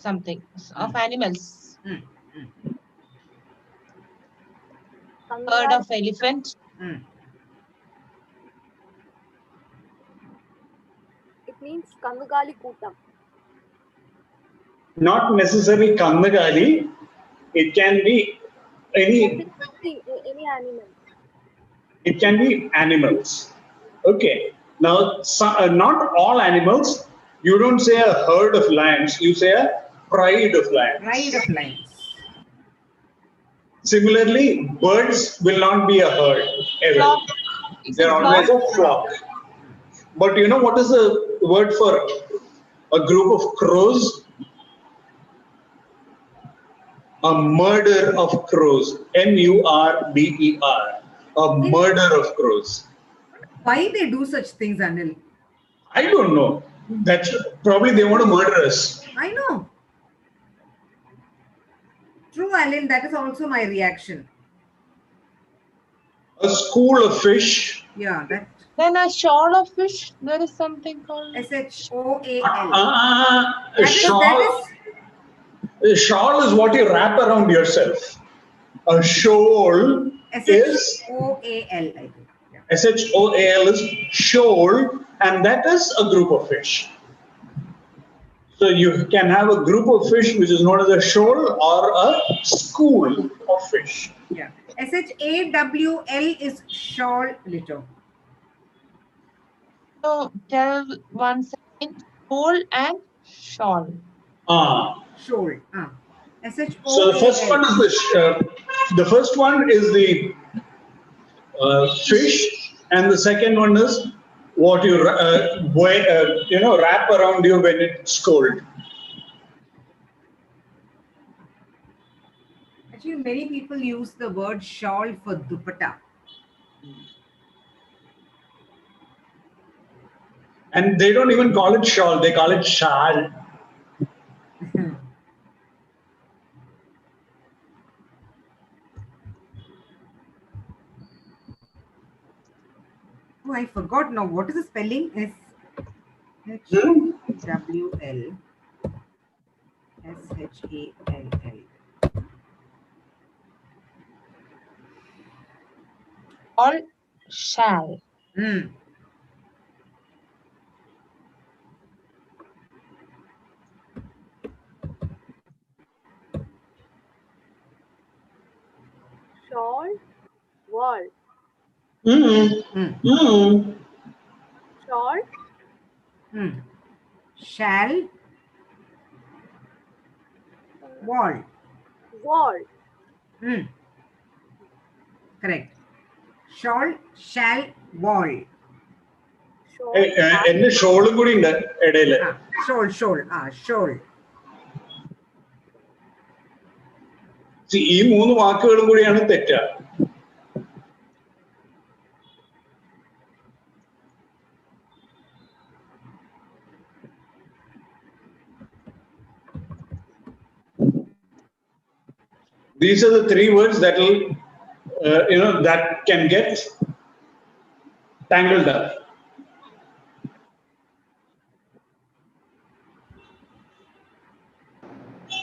something, of animals. Herd of elephant. It means Kannugali Kootam. Not necessarily Kannagali. It can be any animal. It can be animals. Okay. Now, not all animals. You don't say a herd of lions. You say a pride of lions. Pride of lions. Similarly, birds will not be a herd ever. They're always a flock. But you know what is the word for a group of crows? A murder of crows. M-U-R-D-E-R. A murder of crows. Why they do such things, Anil? I don't know. That's probably they want to murder us. I know. True, Alan. That is also my reaction. A school of fish. Yeah, that. Then a shoal of fish. There is something called S-H-O-A-L. A shawl. A shawl is what you wrap around yourself. A shoal is S-H-O-A-L, I think. Yeah. S-H-O-A-L is shoal, and that is a group of fish. So you can have a group of fish which is known as a shoal or a school of fish. Yeah. S-H-A-W-L is shawl, Lito. So tell one second. Shoal and shawl. Shoal. S-H-O-A-L. So the first one is the first one is the fish, and the second one is what you wrap around you when it's cold. Actually, many people use the word shawl for dupatta. And they don't even call it shawl; they call it shawl. I forgot now. What is the spelling? S H W L SHALL. All shall. Shawl, wall. Shawl, Shall, wall. wall. Correct. Shawl, shall, wall. എന്റെ ഷോളും കൂടി ഉണ്ട് ഇടയില്. Shawl. Shawl. ഈ 3 വാക്കുകളും കൂടിയാണ് തെറ്റ. These are the 3 words that will, that can get tangled up.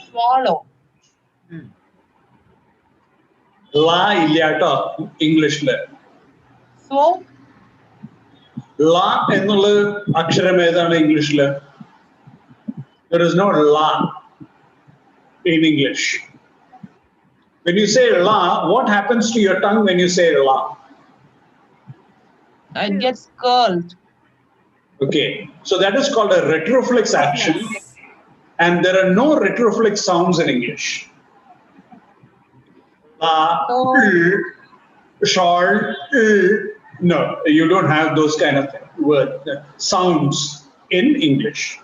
Swallow. La ഇല്ലാട്ടോ ഇംഗ്ലീഷില്. So, La എന്നുള്ള അക്ഷരം ഏതാണ് ഇംഗ്ലീഷില്? There is no la in English. When you say la, what happens to your tongue when you say la? it gets curled. Okay, so that is called a retroflex action, and there are no retroflex sounds in English. La, shawl, no, you don't have those kind of sounds in English.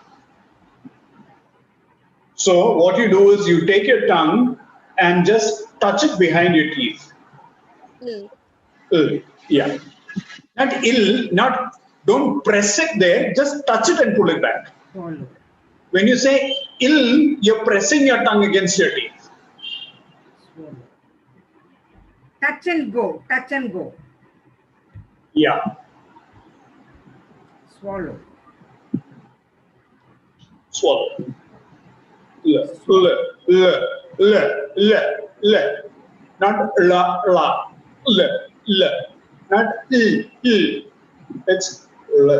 So what you do is you take your tongue and just touch it behind your teeth. Yeah. Not don't press it there, just touch it and pull it back. When you say ill, you're pressing your tongue against your teeth. Touch and go. Yeah. Swallow. Not la, not it's la.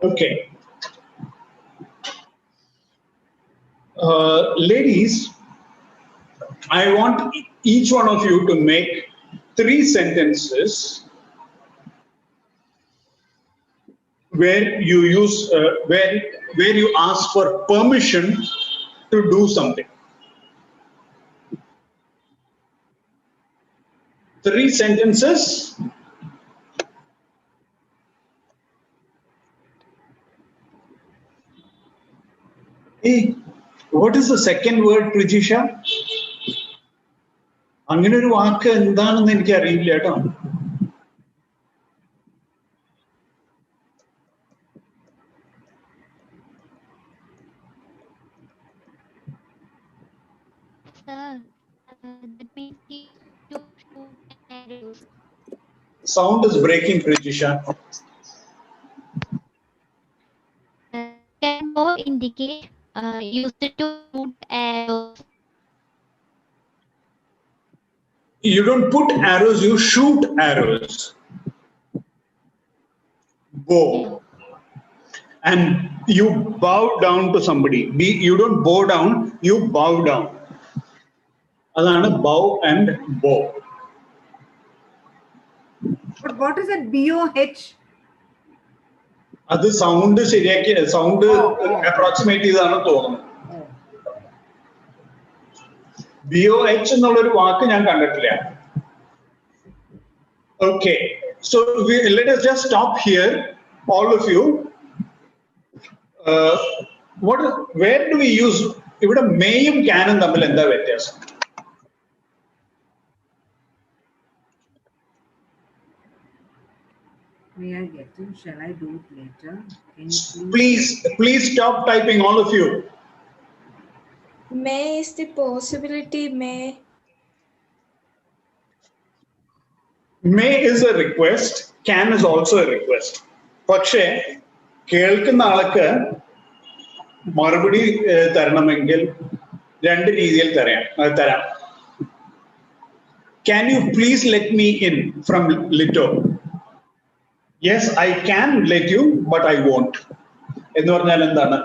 Okay. Ladies, I want each one of you to make 3 sentences where you use where you ask for permission to do something. 3 sentences. Hey, what is the second word, Prijisha? അങ്ങനെ ഒരു വാക്ക് എന്താണെന്ന് എനിക്ക് അറിയില്ല കേട്ടോ. That means to shoot arrows. Sound is breaking, Prijisha. Can bow indicate used to shoot arrows? You don't put arrows, you shoot arrows. Bow. And you bow down to somebody. You don't bow down, you bow down. Adana bow and bow. But what is it? BOH? അത് sound ശരിയാക്കി sound approximate ചെയ്താണ് തോന്നുന്നു. BOH എന്നുള്ളൊരു വാക്ക് ഞാൻ കണ്ടിട്ടില്ല. Okay, so let us just stop here, all of you. Where do we use ഇവിടെ മേയും ക്യാനും തമ്മിൽ എന്താ വ്യത്യാസം? May I get in? Shall I do it later? Can you Please stop typing, all of you. May is the possibility, may. May is a request, can is also a request. പക്ഷേ കേൾക്കുന്ന ആൾക്ക് മറുപടി തരണമെങ്കിൽ രണ്ട് രീതിയിൽ തരാം. Can you please let me in from Lito? Yes, I can let you, but I won't. എന്ന് പറഞ്ഞാൽ എന്താണ്?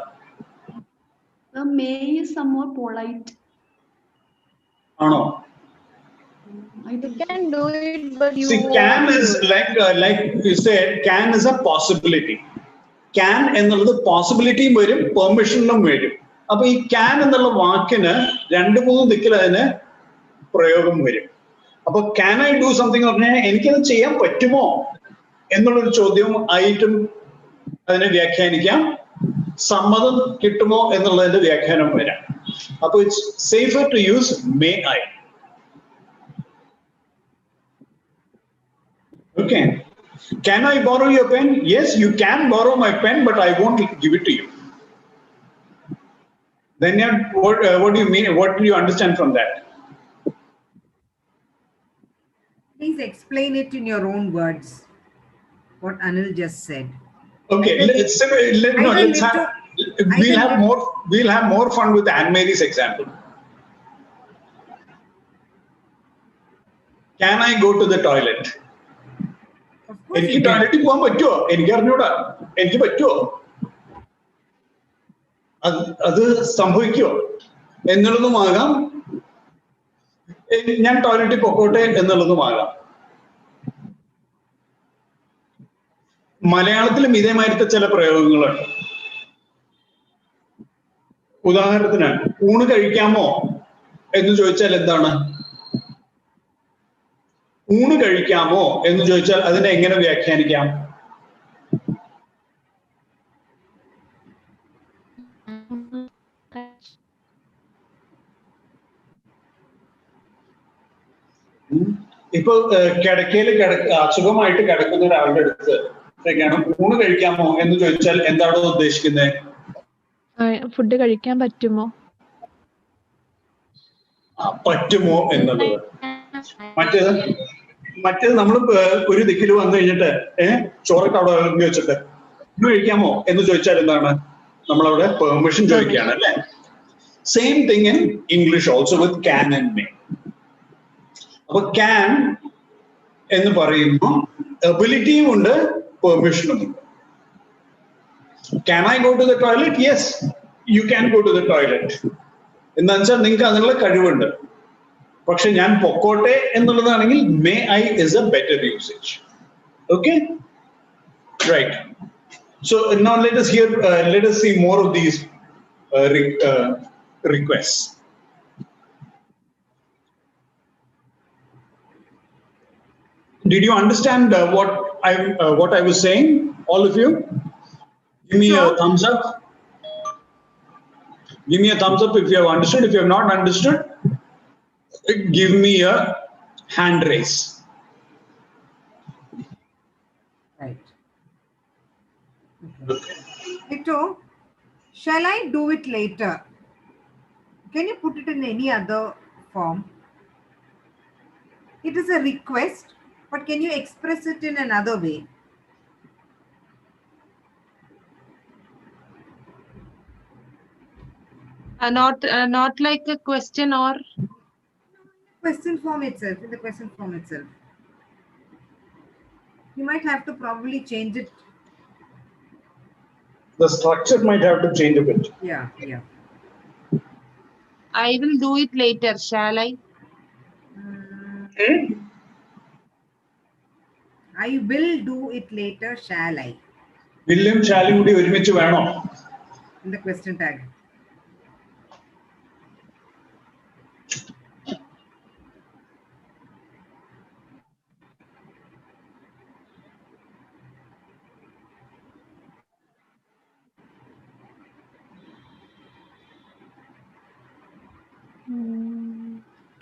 May is some more polite. ആണോ? You can do it, but you See, can won't is do it. like you said, can is a possibility. Can എന്നുള്ളത് പോസിബിലിറ്റിയും വരും, പെർമിഷനിലും വരും. അപ്പൊ ഈ can എന്നുള്ള വാക്കിന് രണ്ട് മൂന്ന് ദിക്കിൽ അതിന് പ്രയോഗം വരും. അപ്പൊ can I do something പറഞ്ഞാൽ എനിക്കത് ചെയ്യാൻ പറ്റുമോ എന്നുള്ളൊരു ചോദ്യം ആയിട്ടും അതിനെ വ്യാഖ്യാനിക്കാം. സമ്മതം കിട്ടുമോ എന്നുള്ളതിന്റെ വ്യാഖ്യാനം വരാം. അപ്പൊ it's safer to use may I. Okay. Can I borrow your pen? Yes, you can borrow my pen, but I won't give it to you. Then what do you mean? What do you understand from that? Please explain it in your own words. What Anil just said. Okay, we'll have more fun with Anne Mary's example. Can I go to the toilet? എനിക്ക് ടോയ്ലറ്റിൽ പോകാൻ പറ്റുമോ? എനിക്ക് അറിഞ്ഞൂടാ. എനിക്ക് പറ്റുമോ? അത് സംഭവിക്കുമോ എന്നുള്ളതുമാകാം. ഞാൻ ടോയ്ലറ്റിൽ പൊക്കോട്ടെ എന്നുള്ളതുമാകാം. മലയാളത്തിലും ഇതേമാതിരത്തെ ചില പ്രയോഗങ്ങളുണ്ട്. ഉദാഹരണത്തിന് ഊണ് കഴിക്കാമോ എന്ന് ചോദിച്ചാൽ എന്താണ്? ഊണ് കഴിക്കാമോ എന്ന് ചോദിച്ചാൽ അതിനെ എങ്ങനെ വ്യാഖ്യാനിക്കാം? ഇപ്പൊ കിടക്കയിൽ അസുഖമായിട്ട് കിടക്കുന്ന ഒരാളുടെ അടുത്ത് ഊണ് കഴിക്കാമോ എന്ന് ചോദിച്ചാൽ എന്താണോ ഉദ്ദേശിക്കുന്നത്? ഫുഡ് കഴിക്കാൻ പറ്റുമോ? പറ്റുമോ എന്നുള്ളത്. മറ്റേത് നമ്മൾ ഒരു ദിക്കിൽ വന്നു കഴിഞ്ഞിട്ട് ചോറൊക്കെ അവിടെ ഇറങ്ങി വെച്ചിട്ട് ഫുഡ് കഴിക്കാമോ എന്ന് ചോദിച്ചാൽ എന്താണ്? നമ്മളവിടെ പെർമിഷൻ ചോദിക്കുകയാണ് അല്ലെ? Same thing in English also with can and may. അപ്പൊ ക്യാൻ എന്ന് പറയുമ്പോൾ എബിലിറ്റിയും ഉണ്ട്, പെർമിഷനും ഉണ്ട്. Can I go to the toilet? Yes, you can go to the toilet. എന്താ വെച്ചാൽ നിങ്ങൾക്ക് അതിനുള്ള കഴിവുണ്ട്. പക്ഷെ ഞാൻ പൊക്കോട്ടെ എന്നുള്ളതാണെങ്കിൽ may I is a better usage. Okay, right. So now let us see more of these requests. Did you understand what I was saying, all of you? Give me a thumbs up. Give me a thumbs up if you have understood. If you have not understood, give me a hand raise. Right. Okay. Vito, shall I do it later? Can you put it in any other form? It is a request, but can you express it in another way? Not like a question or question form itself. In the question form itself, you might have to probably change it. The structure might have to change a bit. Yeah. I will do it later. Shall I? I will do it later. Shall I? William shall കൂടി ഒരുമിച്ച് വേണോ? In the question tag.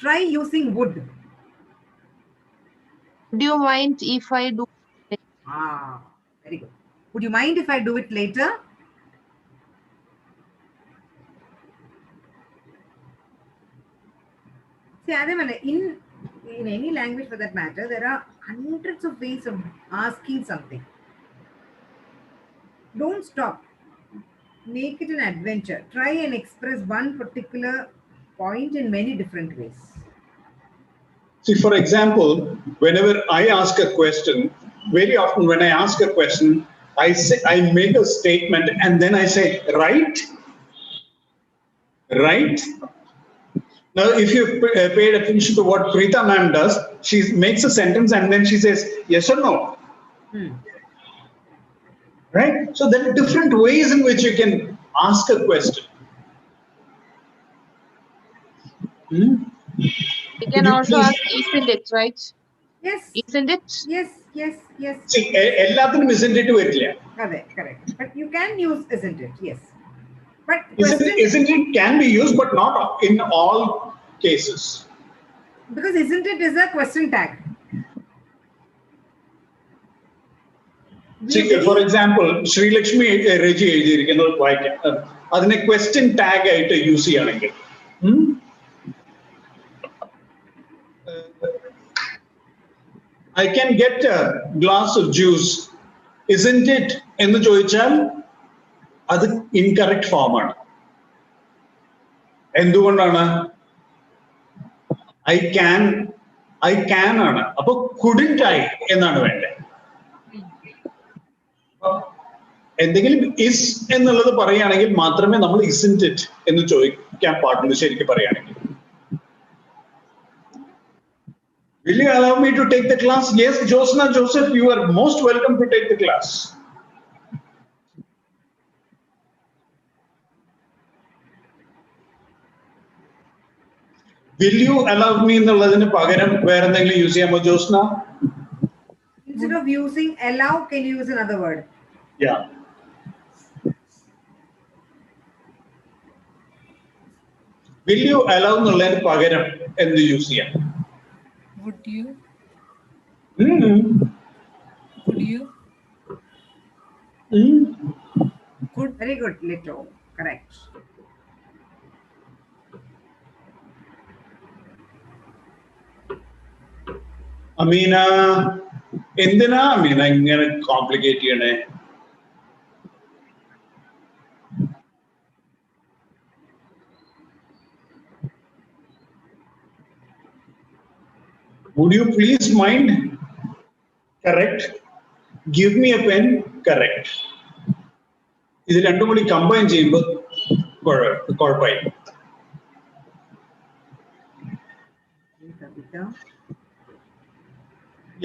Try using would. Do you mind if I do? Ah, very good. Would you mind if I do it later? See, Adamana, in any language for that matter, there are hundreds of ways of asking something. Don't stop. Make it an adventure. Try and express one particular point in many different ways. See, for example, whenever I ask a question, very often when I ask a question, I make a statement and then I say, right? Right? Now, if you paid attention to what Preeta ma'am does, she makes a sentence and then she says, yes or no? Right? So there are different ways in which you can ask a question. You can also ask, isn't it, right? Yes. Isn't it? Yes, yes, yes. See, എല്ലാത്തിനും isn't it വരില്ല. Correct. But you can use isn't it, yes. But isn't it can be used, but not in all cases. Because isn't it is a question tag. See, for example, Sri Lakshmi Reggie എഴുതിയിരിക്കുന്നത് വായിക്കാം. അതിനെ question tag ആയിട്ട് use ചെയ്യുകയാണെങ്കിൽ I can get a glass of juice. Isn't it? എന്ന് ചോദിച്ചാൽ അത് incorrect ഫോമാണ്. എന്തുകൊണ്ടാണ്? ഐ ക്യാൻ ആണ്. അപ്പൊ couldn't I എന്നാണ് വേണ്ടത്. എന്തെങ്കിലും ഇസ് എന്നുള്ളത് പറയുകയാണെങ്കിൽ മാത്രമേ നമ്മൾ isn't it എന്ന് ചോദിക്കാൻ പാടുള്ളൂ ശരിക്കും പറയുകയാണെങ്കിൽ. Will you allow me to take the class? Yes, Josna Joseph, you are most welcome to take the class. Will you allow me എന്നുള്ളതിന് പകരം വേറെ എന്തെങ്കിലും യൂസ് ചെയ്യാമോ Josna? Instead of using allow, can you use another word? Yeah. Will you allow എന്നുള്ളതിന് പകരം എന്ത് use ചെയ്യാം? Would you? Would you? Good, very good, Lito. Correct. Ameena, എന്തിനാ അമീന ഇങ്ങനെ കോംപ്ലിക്കേറ്റ് ചെയ്യണേ? Would you please mind? Correct. Give me a pen. Correct. ഇത് രണ്ടും കൂടി കമ്പൈൻ ചെയ്യുമ്പോൾ കുഴപ്പമായി.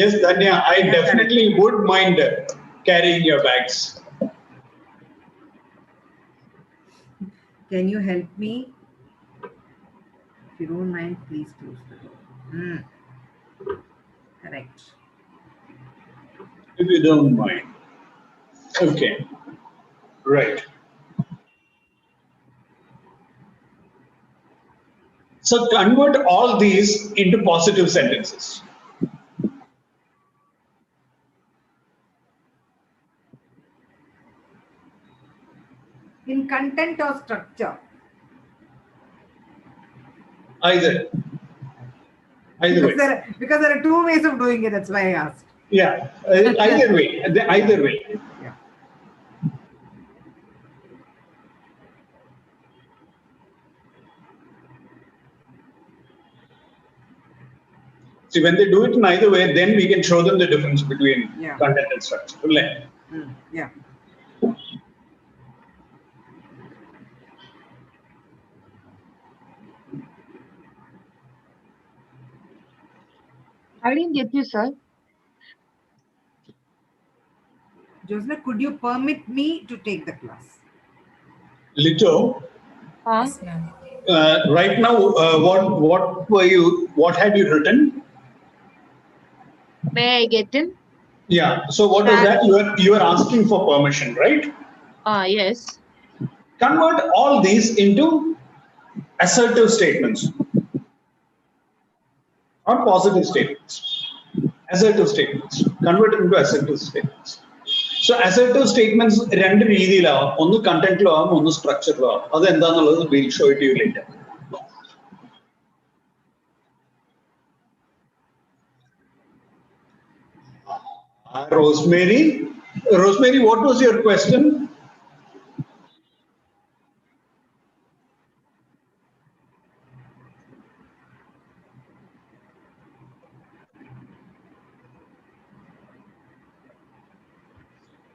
Yes, Danya, I definitely would mind carrying your bags. Can you help me? If you don't mind, please close the door. Correct. If you don't mind. Okay. Right. So convert all these into positive sentences. In content or structure? Either way. Because there are two ways of doing it. That's why I asked. Yeah, either way. Either way. Yeah. See, when they do it in either way, then we can show them the difference between content and structure. Yeah. I didn't get you, sir. Josna, could you permit me to take the class? Lito, right now, what had you written? May I get in? Yeah. So what was that? You are asking for permission, right? Yes. Convert all these into assertive statements or positive statements. Assertive statements. Convert into assertive statements. So assertive statements രണ്ട് രീതിയിലാവും. ഒന്ന് കണ്ടന്റിലാവും, ഒന്ന് സ്ട്രക്ചറിലാവും. അത് എന്താണെന്നുള്ളത് we'll show it to you later. Rosemary, what was your question?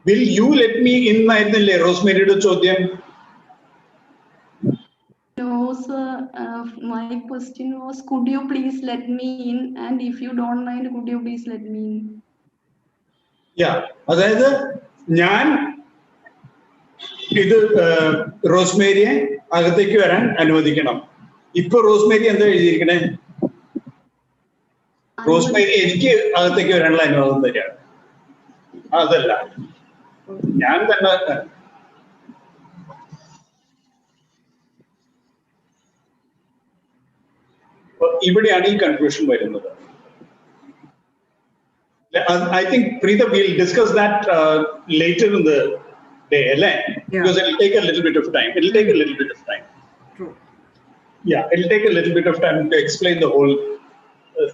Will you let me in, Rosemary to ചോദ്യം? No, sir. My question was, could you please let me in? And if you don't mind, could you please let me in? Yeah, അതായത് ഞാൻ ഇത് റോസ്മേരിയെ അകത്തേക്ക് വരാൻ അനുവദിക്കണം. ഇപ്പൊ Rosemary എന്താ എഴുതിയിരിക്കണേ? Rosemary എനിക്ക് അകത്തേക്ക് വരാനുള്ള അനുവാദം തരികയാണ്. അതല്ല, ഞാൻ തന്നെ ഇവിടെയാണ് ഈ കൺഫ്യൂഷൻ വരുന്നത്. I think Preetha, we'll discuss that later in the day, because it'll take a little bit of time. True. Yeah, it'll take a little bit of time to explain the whole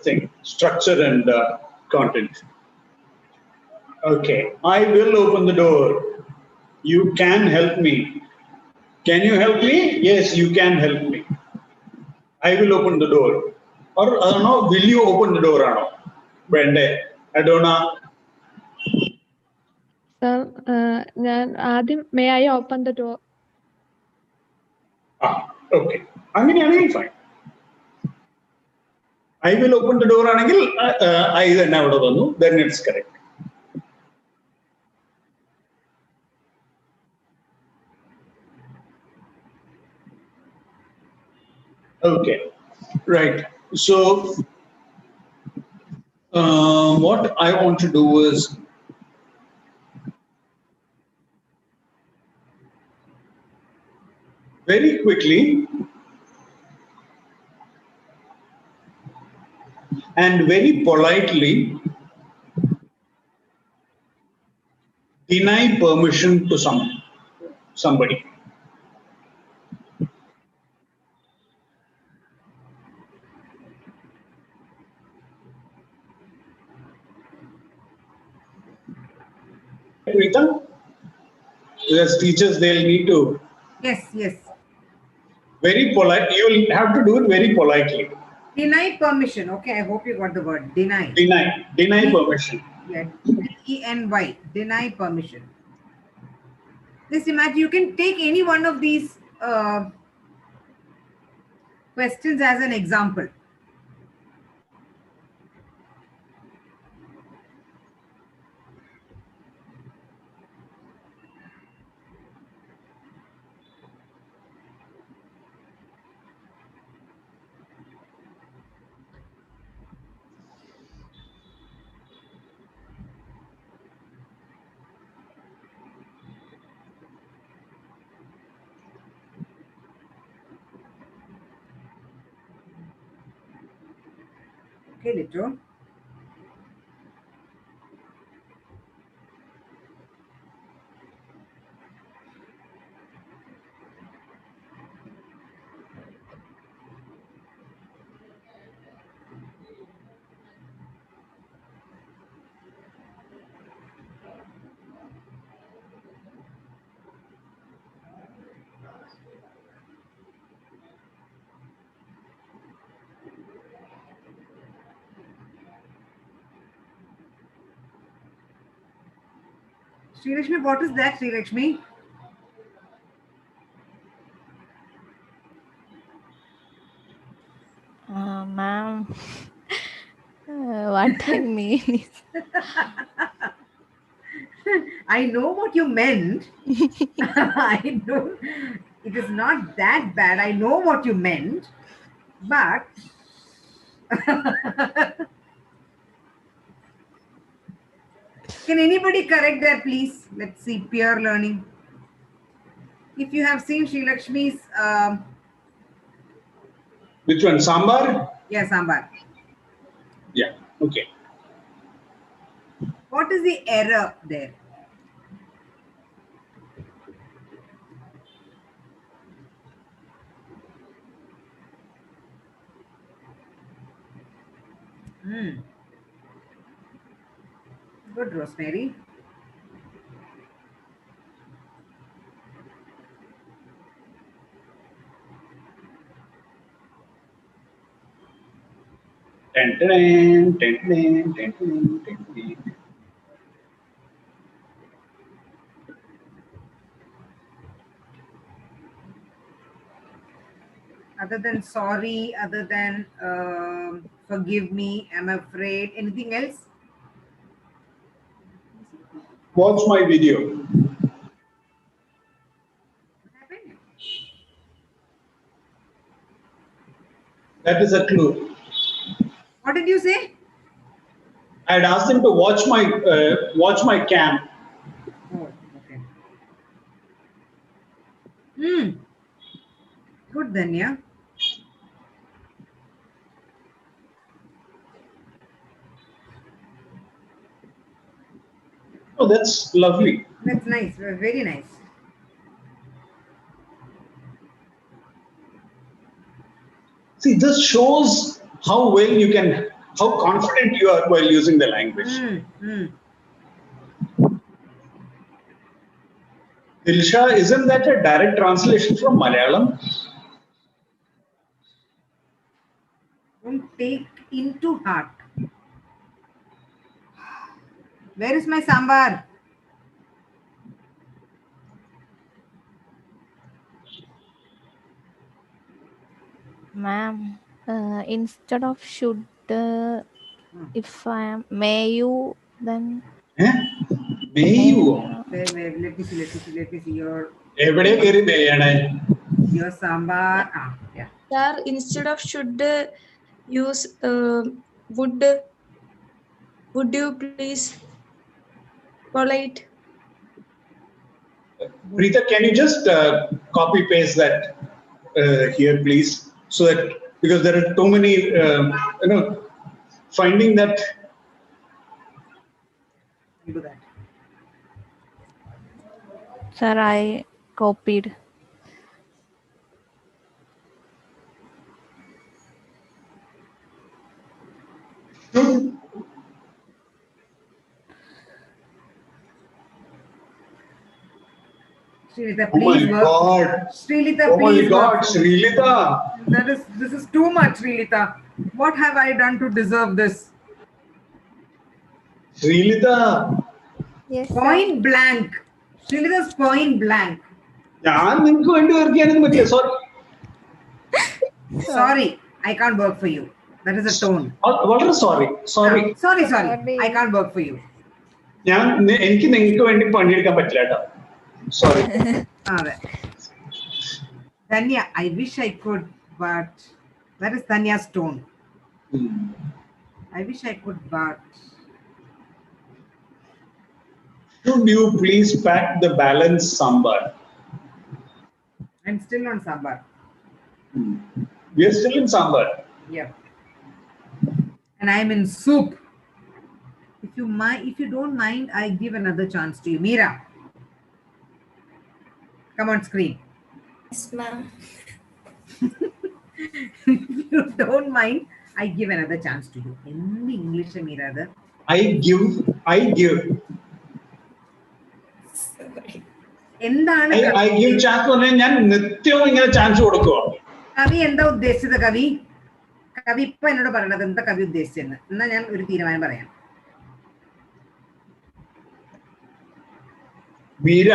thing, structure and content. Okay, I will open the door. You can help me. Can you help me? Yes, you can help me. I will open the door. Or I don't know, will you open the door? Brende, Adona. Sir, may I open the door? Okay. Fine. I will open the door. Then it's correct. Okay, right. So what I want to do is very quickly and very politely deny permission to somebody. Preetha, as teachers, they'll need to. Yes. Very polite. You'll have to do it very politely. Deny permission. Okay, I hope you got the word. Deny Permission. Yeah, D-E-N-Y. Deny permission. Just imagine, you can take any one of these questions as an example. Okay, Lito. Sri Lakshmi, what is that, Sri Lakshmi? Ma'am, what I mean is, I know what you meant. I know it is not that bad. I know what you meant, but can anybody correct that, please? Let's see. Peer learning. If you have seen Sri Lakshmi's which one? Sambar? Yeah, Sambar. Yeah, okay. What is the error there? Good, Rosemary. Other than sorry, other than forgive me, I'm afraid, anything else? Watch my video. What happened? That is a clue. What did you say? I had asked him to watch my cam. Oh, okay. Good, Danya. Oh, that's lovely. That's nice. Very nice. See, this shows how confident you are while using the language. Dilsha, isn't that a direct translation from Malayalam? Don't take into heart. Where is my sambar? Ma'am, instead of should, if I am, may you, then. May you? Let me see your sambar. Yeah. Sir, instead of should, use would. Would you please? Polite. Preeta, can you just copy paste that here, please? So that, because there are too many, finding that. You do that. Sir, I copied. Srilita, Oh please my work. God. Srilita, Oh my please God, work. Srilita. This is too much, Srilita. What have I done to deserve this? Srilita. Yes, Point blank. Srilita's point blank. Sorry, I can't work for you. That is a tone. Sorry. Sorry. I can't work for you. Sorry. Tanya, I wish I could, but that is Tanya's tone. I wish I could, but. Should you please pack the balance sambar? I'm still on sambar. We are still in sambar. Yeah. And I'm in soup. If you don't mind, I give another chance to you. Meera. Come on screen. Yes, ma'am. If you don't mind, I give another chance to you. In English, Meera. I give. എന്താണ് I give chance to ഞാൻ നിത്യവും ഇങ്ങനെ chance കൊടുക്കുക. കവി എന്താ ഉദ്ദേശിച്ചത്? കവി ഇപ്പൊ എന്നോട് പറയണത് എന്താ കവി ഉദ്ദേശിച്ചെന്ന്. എന്നാ ഞാൻ ഒരു തീരുമാനം പറയാം. മീര,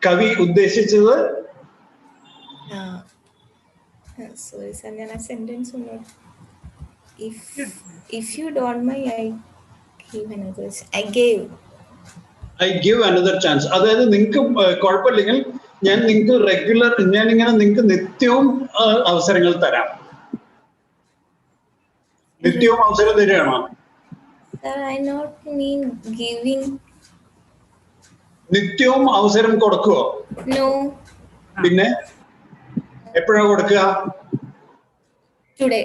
കവി ഉദ്ദേശിച്ചത് Sorry, sir, ഞാൻ ആ സെന്റൻസ് ഒന്ന് if you don't mind, I give another chance. അതായത് നിങ്ങൾക്ക് കുഴപ്പമില്ലെങ്കിൽ ഞാൻ നിങ്ങൾക്ക് നിത്യവും അവസരങ്ങൾ തരാം. നിത്യവും അവസരം തരികയാണോ? Sir, I not mean giving. നിത്യവും അവസരം കൊടുക്കുവോ? No. പിന്നെ എപ്പോഴാ കൊടുക്കുക? Today.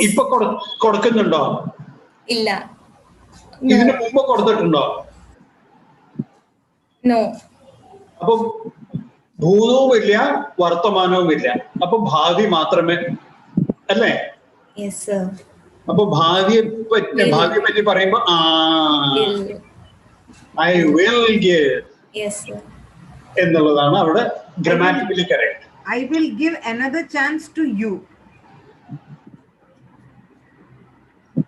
ഇപ്പൊ കൊടുക്കുന്നുണ്ടോ? ഇല്ല. ഇതിന് മുമ്പ് കൊടുത്തിട്ടുണ്ടോ? No. അപ്പൊ ഭൂതവും ഇല്ല, വർത്തമാനവും ഇല്ല. അപ്പൊ ഭാവി മാത്രമേ അല്ലേ? Yes, sir. അപ്പൊ ഭാവിയെ പറ്റി പറയുമ്പോ I will give Yes, sir. എന്നുള്ളതാണ് അവിടെ grammatically correct. I will give another chance to you.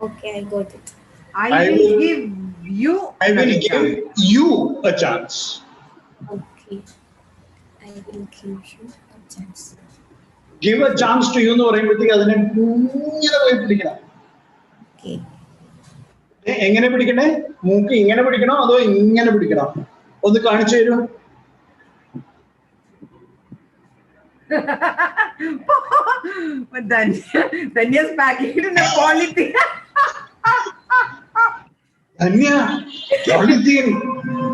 Okay, I got it. I will give you another chance. You a chance. Okay. I will give you a chance. Give a chance to you എന്ന് പറയുമ്പോഴത്തേക്ക് അതിനെ ഇങ്ങനെ പോയി പിടിക്കണം. Okay. എങ്ങനെ പിടിക്കണേ? മൂക്ക് ഇങ്ങനെ പിടിക്കണോ അതോ ഇങ്ങനെ പിടിക്കണോ? ഒന്ന് കാണിച്ചു തരൂ. Danya's packing it in a polythene. Danya, polythene.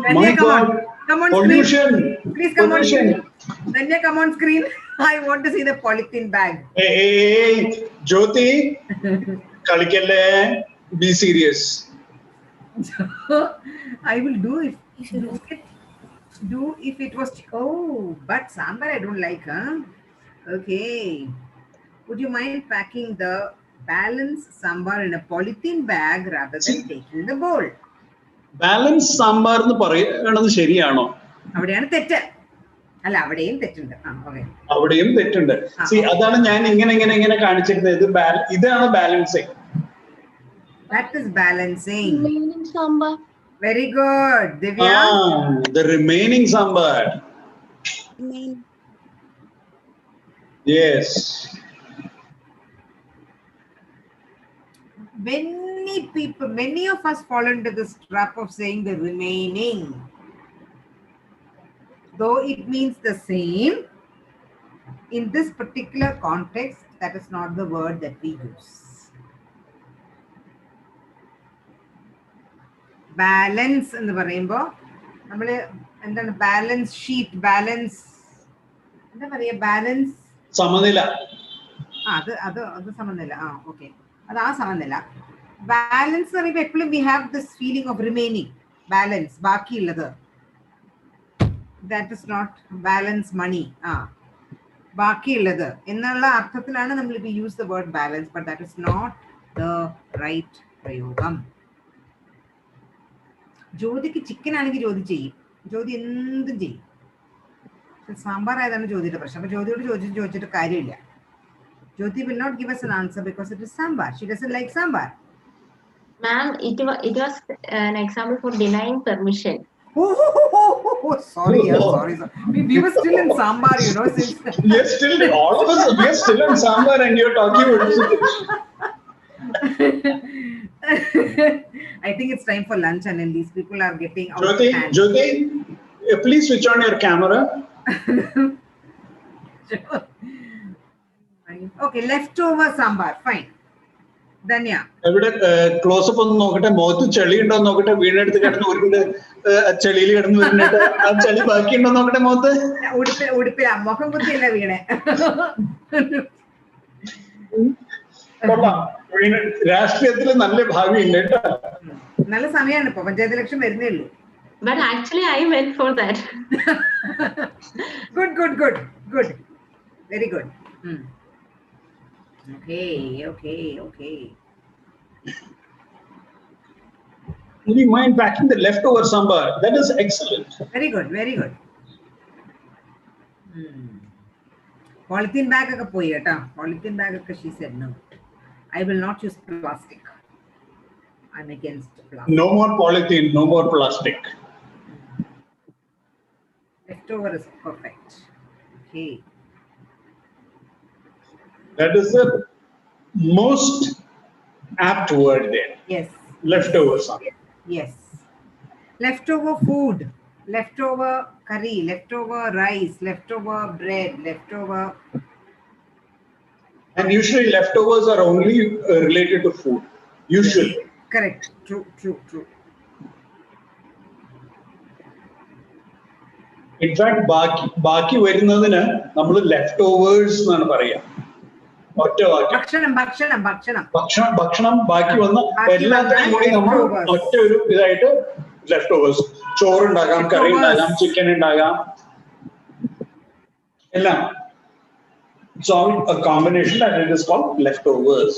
Danya, come on. Come on Pollution. screen. Please come on screen. Danya, come on screen. I want to see the polythene bag. Hey, Jyoti, kalikelle. Be serious. I will do if it was. Oh, but sambar I don't like, huh? Okay. Would you mind packing the balance sambar in a polythene bag rather than taking the bowl? Balance sambar എന്ന് പറയുന്നത് ശരിയാണോ? അവിടെയാണ് തെറ്റ്. അല്ല, അവിടെയും തെറ്റുണ്ട്. അവിടെയും തെറ്റുണ്ട്. See, അതാണ് ഞാൻ ഇങ്ങനെ കാണിച്ചിരുന്നത്. ഇതാണ് balancing. That is balancing. Remaining sambar. Very good, Divya. The remaining sambar. Yes. Many of us fall into this trap of saying the remaining. Though it means the same, in this particular context, that is not the word that we use. Balance എന്ന് പറയുമ്പോൾ നമ്മൾ എന്താണ് balance sheet, balance എന്താ പറയാ, balance സമനില. അത് സമനില. Okay, അത് ആ സമനില. ബാലൻസ് എന്ന് പറയുമ്പോൾ എപ്പോഴും we have this feeling of remaining, balance, ബാക്കിയുള്ളത്. That is not balance money. ബാക്കിയുള്ളത് എന്നുള്ള അർത്ഥത്തിലാണ് നമ്മൾ ഇപ്പോൾ use the word balance, but that is not the right പ്രയോഗം. ജ്യോതിക്ക് ചിക്കൻ ആണെങ്കിൽ ജ്യോതി ചെയ്യും, ജ്യോതി എന്തും ചെയ്യും. സാമ്പാർ ആയതാണ് ജ്യോതിയുടെ പ്രശ്നം. അപ്പൊ ജ്യോതിയോട് ചോദിച്ചിട്ട് കാര്യമില്ല. Jyoti will not give us an answer because it is sambar. She doesn't like sambar. Ma'am, it was an example for denying permission. Sorry. We were still in sambar, since Yes, still all of us. We are still in sambar, and you're talking about. I think it's time for lunch, and then these people are getting out of hand. Jyoti, please switch on your camera. Okay, leftover sambar, fine. Danya. ഇവിടെ close up ഒന്ന് നോക്കട്ടെ, മുഖത്ത് ചെളി ഉണ്ടോ നോക്കട്ടെ. വീണെടുത്ത് കിടന്ന് ഉരുണ്ട് ചെളിയിൽ കിടന്ന് ഉരുണ്ടിട്ട് ആ ചെളി ബാക്കിയുണ്ടോ നോക്കട്ടെ മുഖത്ത്. ഉടുപ്പില മുഖം കുത്തിയല്ല വീണേ. രാഷ്ട്രീയത്തിൽ നല്ല ഭാവി ഉണ്ട് കേട്ടോ. നല്ല സമയമാണ് ഇപ്പൊ, പഞ്ചായത്ത് ഇലക്ഷൻ വരുന്നേ ഉള്ളൂ. But actually I went for that. Good. Very good. Okay. Would you mind packing the leftover sambar? That is excellent. Very good. Polythene bag ഒക്കെ പോയി കേട്ടോ. Polythene bag ഒക്കെ she said no. I will not use plastic. I'm against plastic. No more polythene, no more plastic. Leftover is perfect. Okay. That is the most apt word there. Yes. Leftover sambar. Yes. Leftover food, leftover curry, leftover rice, leftover bread, leftover. And usually leftovers are only related to food. Usually. Correct. True. In fact, ബാക്കി വരുന്നതിന് നമ്മൾ leftovers എന്നാണ് പറയുക. ഒറ്റ വാക്യം. ഭക്ഷണം ഭക്ഷണം ഭക്ഷണം ഭക്ഷണം ഭക്ഷണം ബാക്കി വന്ന ബാക്കി എല്ലാത്തിനെയും കൂടി വന്ന നമ്മൾ leftovers. ഒറ്റ ഒരു ഇതായിട്ട് ലെഫ്റ്റ് ഓവേഴ്സ്. ചോറുണ്ടാകാം, കറി ഉണ്ടാകാം, ചിക്കൻ ഉണ്ടാകാം, എല്ലാം. So a combination that it is called leftovers.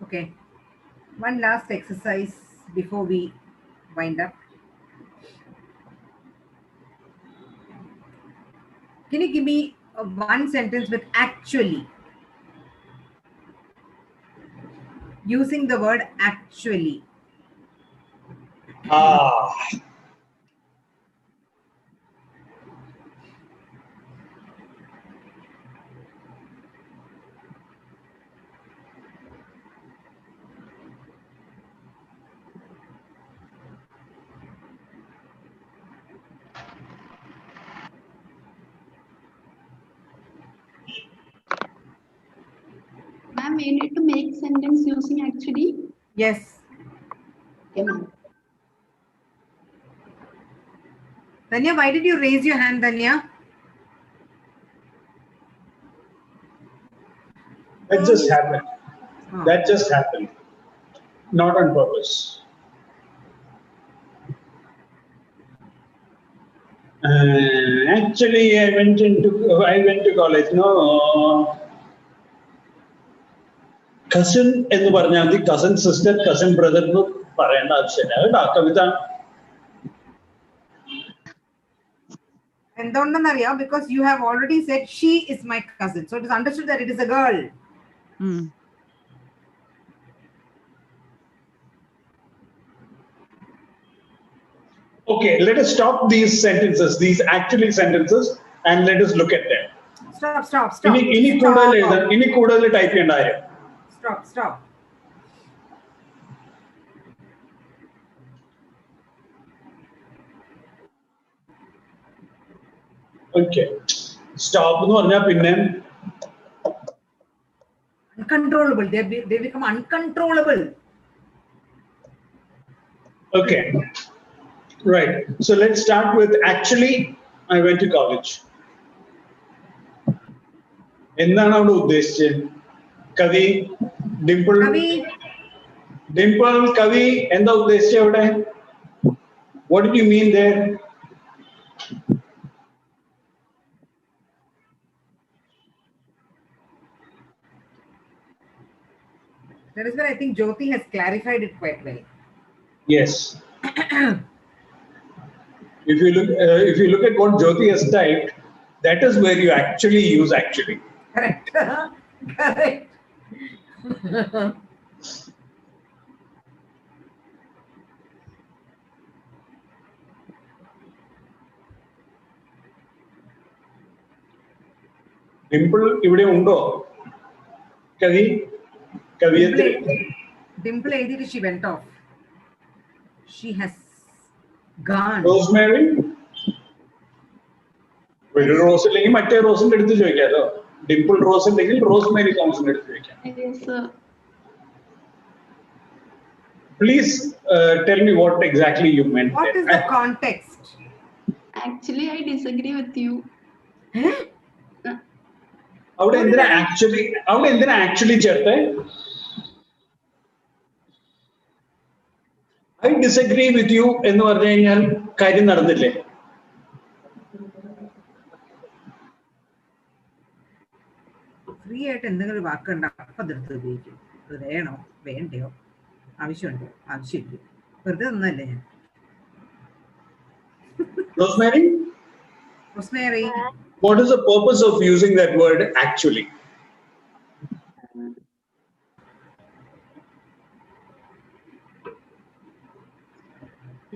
Okay, one last exercise before we wind up. Can you give me one sentence with actually? Using the word actually. Ma'am, we need to make sentence using actually. Yes. Okay, ma'am. Danya, why did you raise your hand, Danya? That just happened. That just happened. Not on purpose. Actually, I went to college. No, cousin എന്ന് പറഞ്ഞാൽ മതി. Cousin sister, cousin brother എന്ന് പറയേണ്ട ആവശ്യമില്ല. കേട്ടോ കവിത. എന്തുകൊണ്ടെന്നറിയാം? Because you have already said she is my cousin, so it is understood that it is a girl. Okay, let us stop these sentences, these actually sentences, and let us look at them. Stop. ഇനി കൂടുതൽ എഴുതാൻ, ഇനി കൂടുതൽ type ചെയ്യേണ്ട കാര്യം. Stop. Okay, stop എന്ന് പറഞ്ഞാൽ പിന്നെ uncontrollable. They become uncontrollable. Okay, right. So let's start with actually I went to college. എന്താണ് അവിടെ ഉദ്ദേശിച്ചത്? കവി ഡിംപിൾ കവി എന്താ ഉദ്ദേശിച്ചത് അവിടെ? What did you mean there? That is where I think Jyoti has clarified it quite well. Yes. If you look at what Jyoti has typed, that is where you actually use actually. Correct. Dimple ഇവിടെ ഉണ്ടോ? കവിയത്തിൽ Dimple Edith, she went off. She has gone. Rosemary? ഒരു rose ഇല്ലെങ്കിൽ മറ്റേ റോസിന്റെ അടുത്ത് ചോദിക്കാമല്ലോ. Dimple rose ഉണ്ടെങ്കിൽ Rosemary തോമസിന്റെ അടുത്ത് ചോദിക്കാം. Please tell me what exactly you meant. What is the context? Actually, I disagree with you. അവിടെ എന്തിനാ actually ചേർത്തേ? I disagree with you എന്ന് പറഞ്ഞു കഴിഞ്ഞാൽ കാര്യം നടന്നില്ലേ? ഫ്രീ ആയിട്ട് എന്തെങ്കിലും വാക്കുണ്ട് അപ്പം എടുത്ത് ഉപയോഗിക്കും. അത് വേണോ വേണ്ടയോ, ആവശ്യമുണ്ടോ ആവശ്യമില്ല, വെറുതെ ഒന്നല്ലേ ഞാൻ. Rosemary? What is the purpose of using that word actually?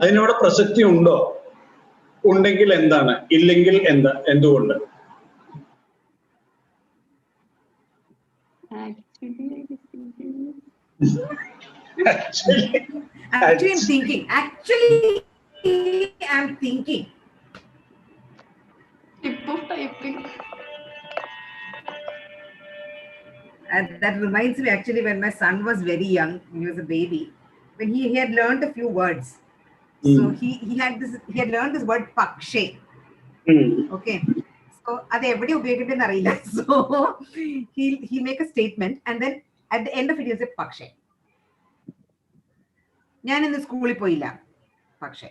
അതിനവിടെ പ്രസക്തി ഉണ്ടോ? ഉണ്ടെങ്കിൽ എന്താണ്, ഇല്ലെങ്കിൽ എന്തുകൊണ്ട്? Actually, Actually, I'm thinking. Actually, I'm thinking. Tip of typing. And that reminds me actually when my son was very young, he was a baby, when he had learned a few words. So he had learned this word pakshe. Okay. So ade evade ubhayikittennu ariyilla. So he'll make a statement and then at the end of it he'll say pakshe. ഞാൻ ഇന്ന് സ്കൂളിൽ പോയില്ല പക്ഷേ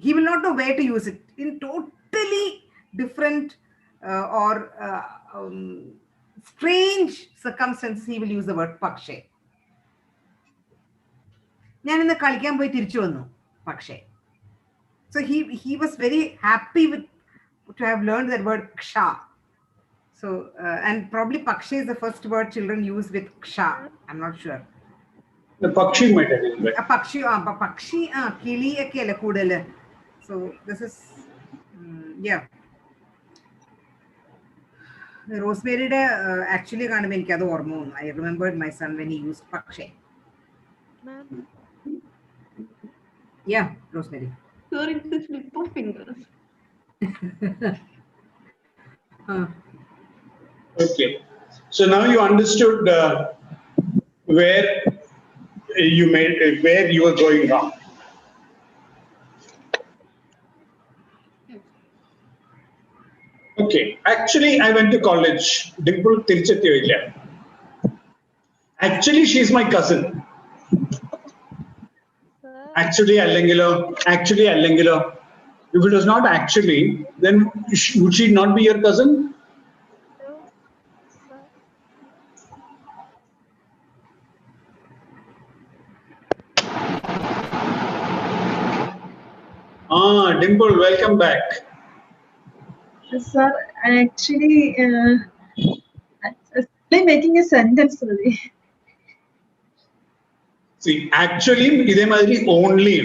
he will not know where to use it in totally different or strange circumstances. He will use the word പക്ഷേ. ഞാൻ ഇന്ന് കളിക്കാൻ പോയി തിരിച്ചു വന്നു പക്ഷേ. So he was very happy to have learned that word ksha. So and probably pakshe is the first word children use with ksha. I'm not sure. The pakshi might have been. Pakshi kili ഒക്കെ അല്ലേ കൂടുതൽ. So this is yeah. റോസ്മേരിയുടെ actually കാണുമ്പോൾ എനിക്ക് അത് ഓർമ്മ വന്നു. I remembered my son when he used പക്ഷേ. Yeah, Rosemary. Sir, it's a slip of fingers. Okay. So now you understood where you were going wrong. Okay. Actually, I went to college. Dimple തിരിച്ചെത്തിയോ ഇല്ല? Actually, she's my cousin. Actually, allengilo. If it was not actually, then would she not be your cousin? Dimple, welcome back. Sir, actually, I'm making a sentence only. See, actually, idhe madri only.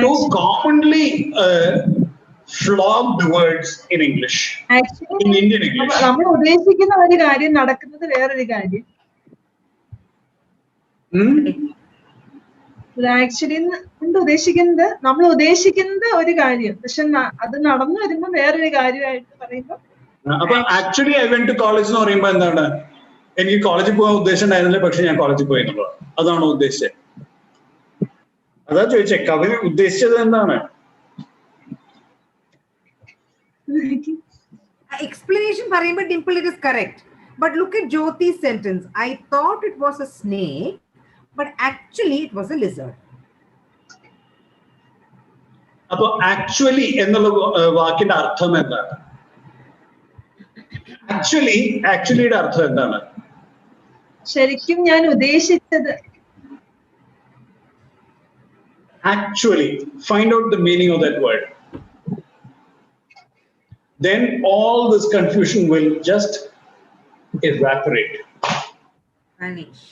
Two commonly flogged words in English. Actually, in Indian English. നമ്മൾ ഉദ്ദേശിക്കുന്ന ഒരു കാര്യം നടക്കുന്നത് വേറൊരു കാര്യം. Actually നമ്മൾ ഉദ്ദേശിക്കുന്നത് ഒരു കാര്യം, പക്ഷെ അത് നടന്നു വരുമ്പോൾ വേറൊരു കാര്യമായിട്ട് പറയുമ്പോൾ. അപ്പൊ actually I went to college എന്ന് പറയുമ്പോൾ എന്താണ്, എനിക്ക് കോളേജിൽ പോകാൻ ഉദ്ദേശം ഉണ്ടായിരുന്നില്ല, പക്ഷെ ഞാൻ കോളേജിൽ പോയി എന്നുള്ളത്. അതാണോ ഉദ്ദേശിച്ചത്? അതാ ചോദിച്ചേ, കവി ഉദ്ദേശിച്ചത് എന്താണ്? Explanation പറയുമ്പോൾ Dimple, it is correct. But look at Jyoti's sentence. I thought it was a snake, but actually it was a lizard. അപ്പൊ ആക്ച്വലി എന്നുള്ള വാക്കിന്റെ അർത്ഥം എന്താണ്? ആക്ച്വലിയുടെ അർത്ഥം എന്താണ്? ശരിക്കും ഞാൻ ഉദ്ദേശിച്ചത്. Actually, find out the meaning of that word. Then all this confusion will just evaporate. Vanish.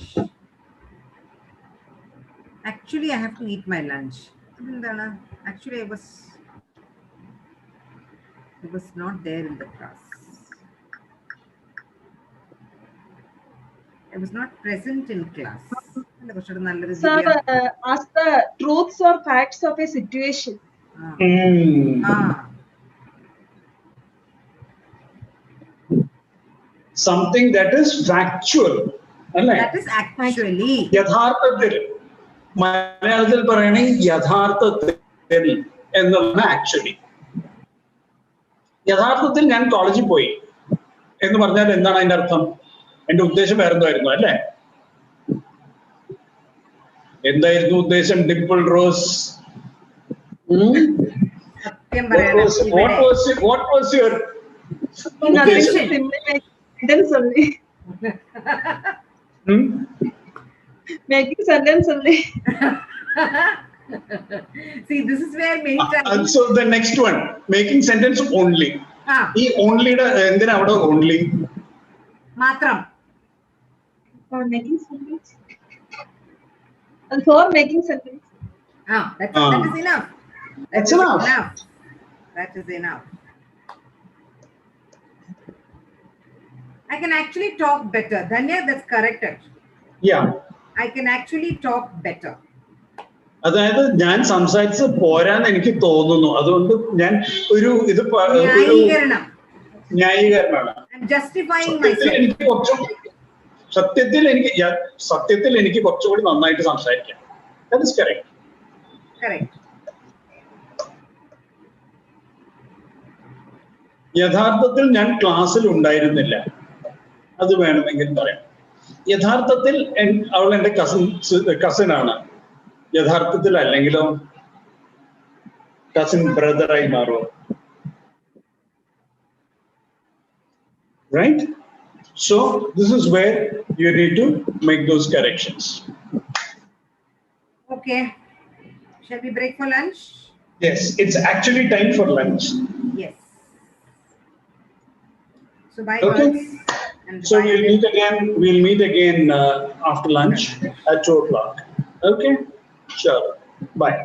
Actually, I have to eat my lunch. Actually, I was not there in the class. I was not present in class. Sir, ask the truths or facts of a situation. Something that is factual. That is actually. യഥാർത്ഥത്തിൽ മലയാളത്തിൽ പറയുകയാണെങ്കിൽ യഥാർത്ഥത്തിൽ എന്നുള്ള actually. യഥാർത്ഥത്തിൽ ഞാൻ കോളേജിൽ പോയി എന്ന് പറഞ്ഞാൽ എന്താണ് അതിന്റെ അർത്ഥം? എന്റെ ഉദ്ദേശം വേറെന്തായിരുന്നു അല്ലേ? എന്തായിരുന്നു ഉദ്ദേശം? Dimple rose, what was your making sentence only. See, this is where many times. So the next one, making sentence only. ഈ ഓൺലിയുടെ എന്തിനാ അവിടെ ഓൺലി? മാത്രം. Making sentence. And for making sentence. That is enough. That's enough. That is enough. I can actually talk better. Dhanya, that's correct actually. Yeah. I can actually talk better. അതായത് ഞാൻ സംസാരിച്ച് പോരാന്ന് എനിക്ക് തോന്നുന്നു, അതുകൊണ്ട് ഞാൻ ഒരു ഇത് ന്യായീകരണമാണ്. സത്യത്തിൽ എനിക്ക് കുറച്ചുകൂടി നന്നായിട്ട് സംസാരിക്കാം. That is correct. Correct. യഥാർത്ഥത്തിൽ ഞാൻ ക്ലാസ്സിൽ ഉണ്ടായിരുന്നില്ല, അത് വേണമെങ്കിൽ പറയാം. യഥാർത്ഥത്തിൽ അവൾ എൻ്റെ കസിനാണ്. യഥാർത്ഥത്തിൽ അല്ലെങ്കിലോ കസിൻ ബ്രദറായി മാറുമോ? Right? So this is where you need to make those corrections. Okay. Shall we break for lunch? Yes, it's actually time for lunch. Yes. So bye. Okay. So bye we'll meet again after lunch at 2 o'clock. Okay? Sure. Bye.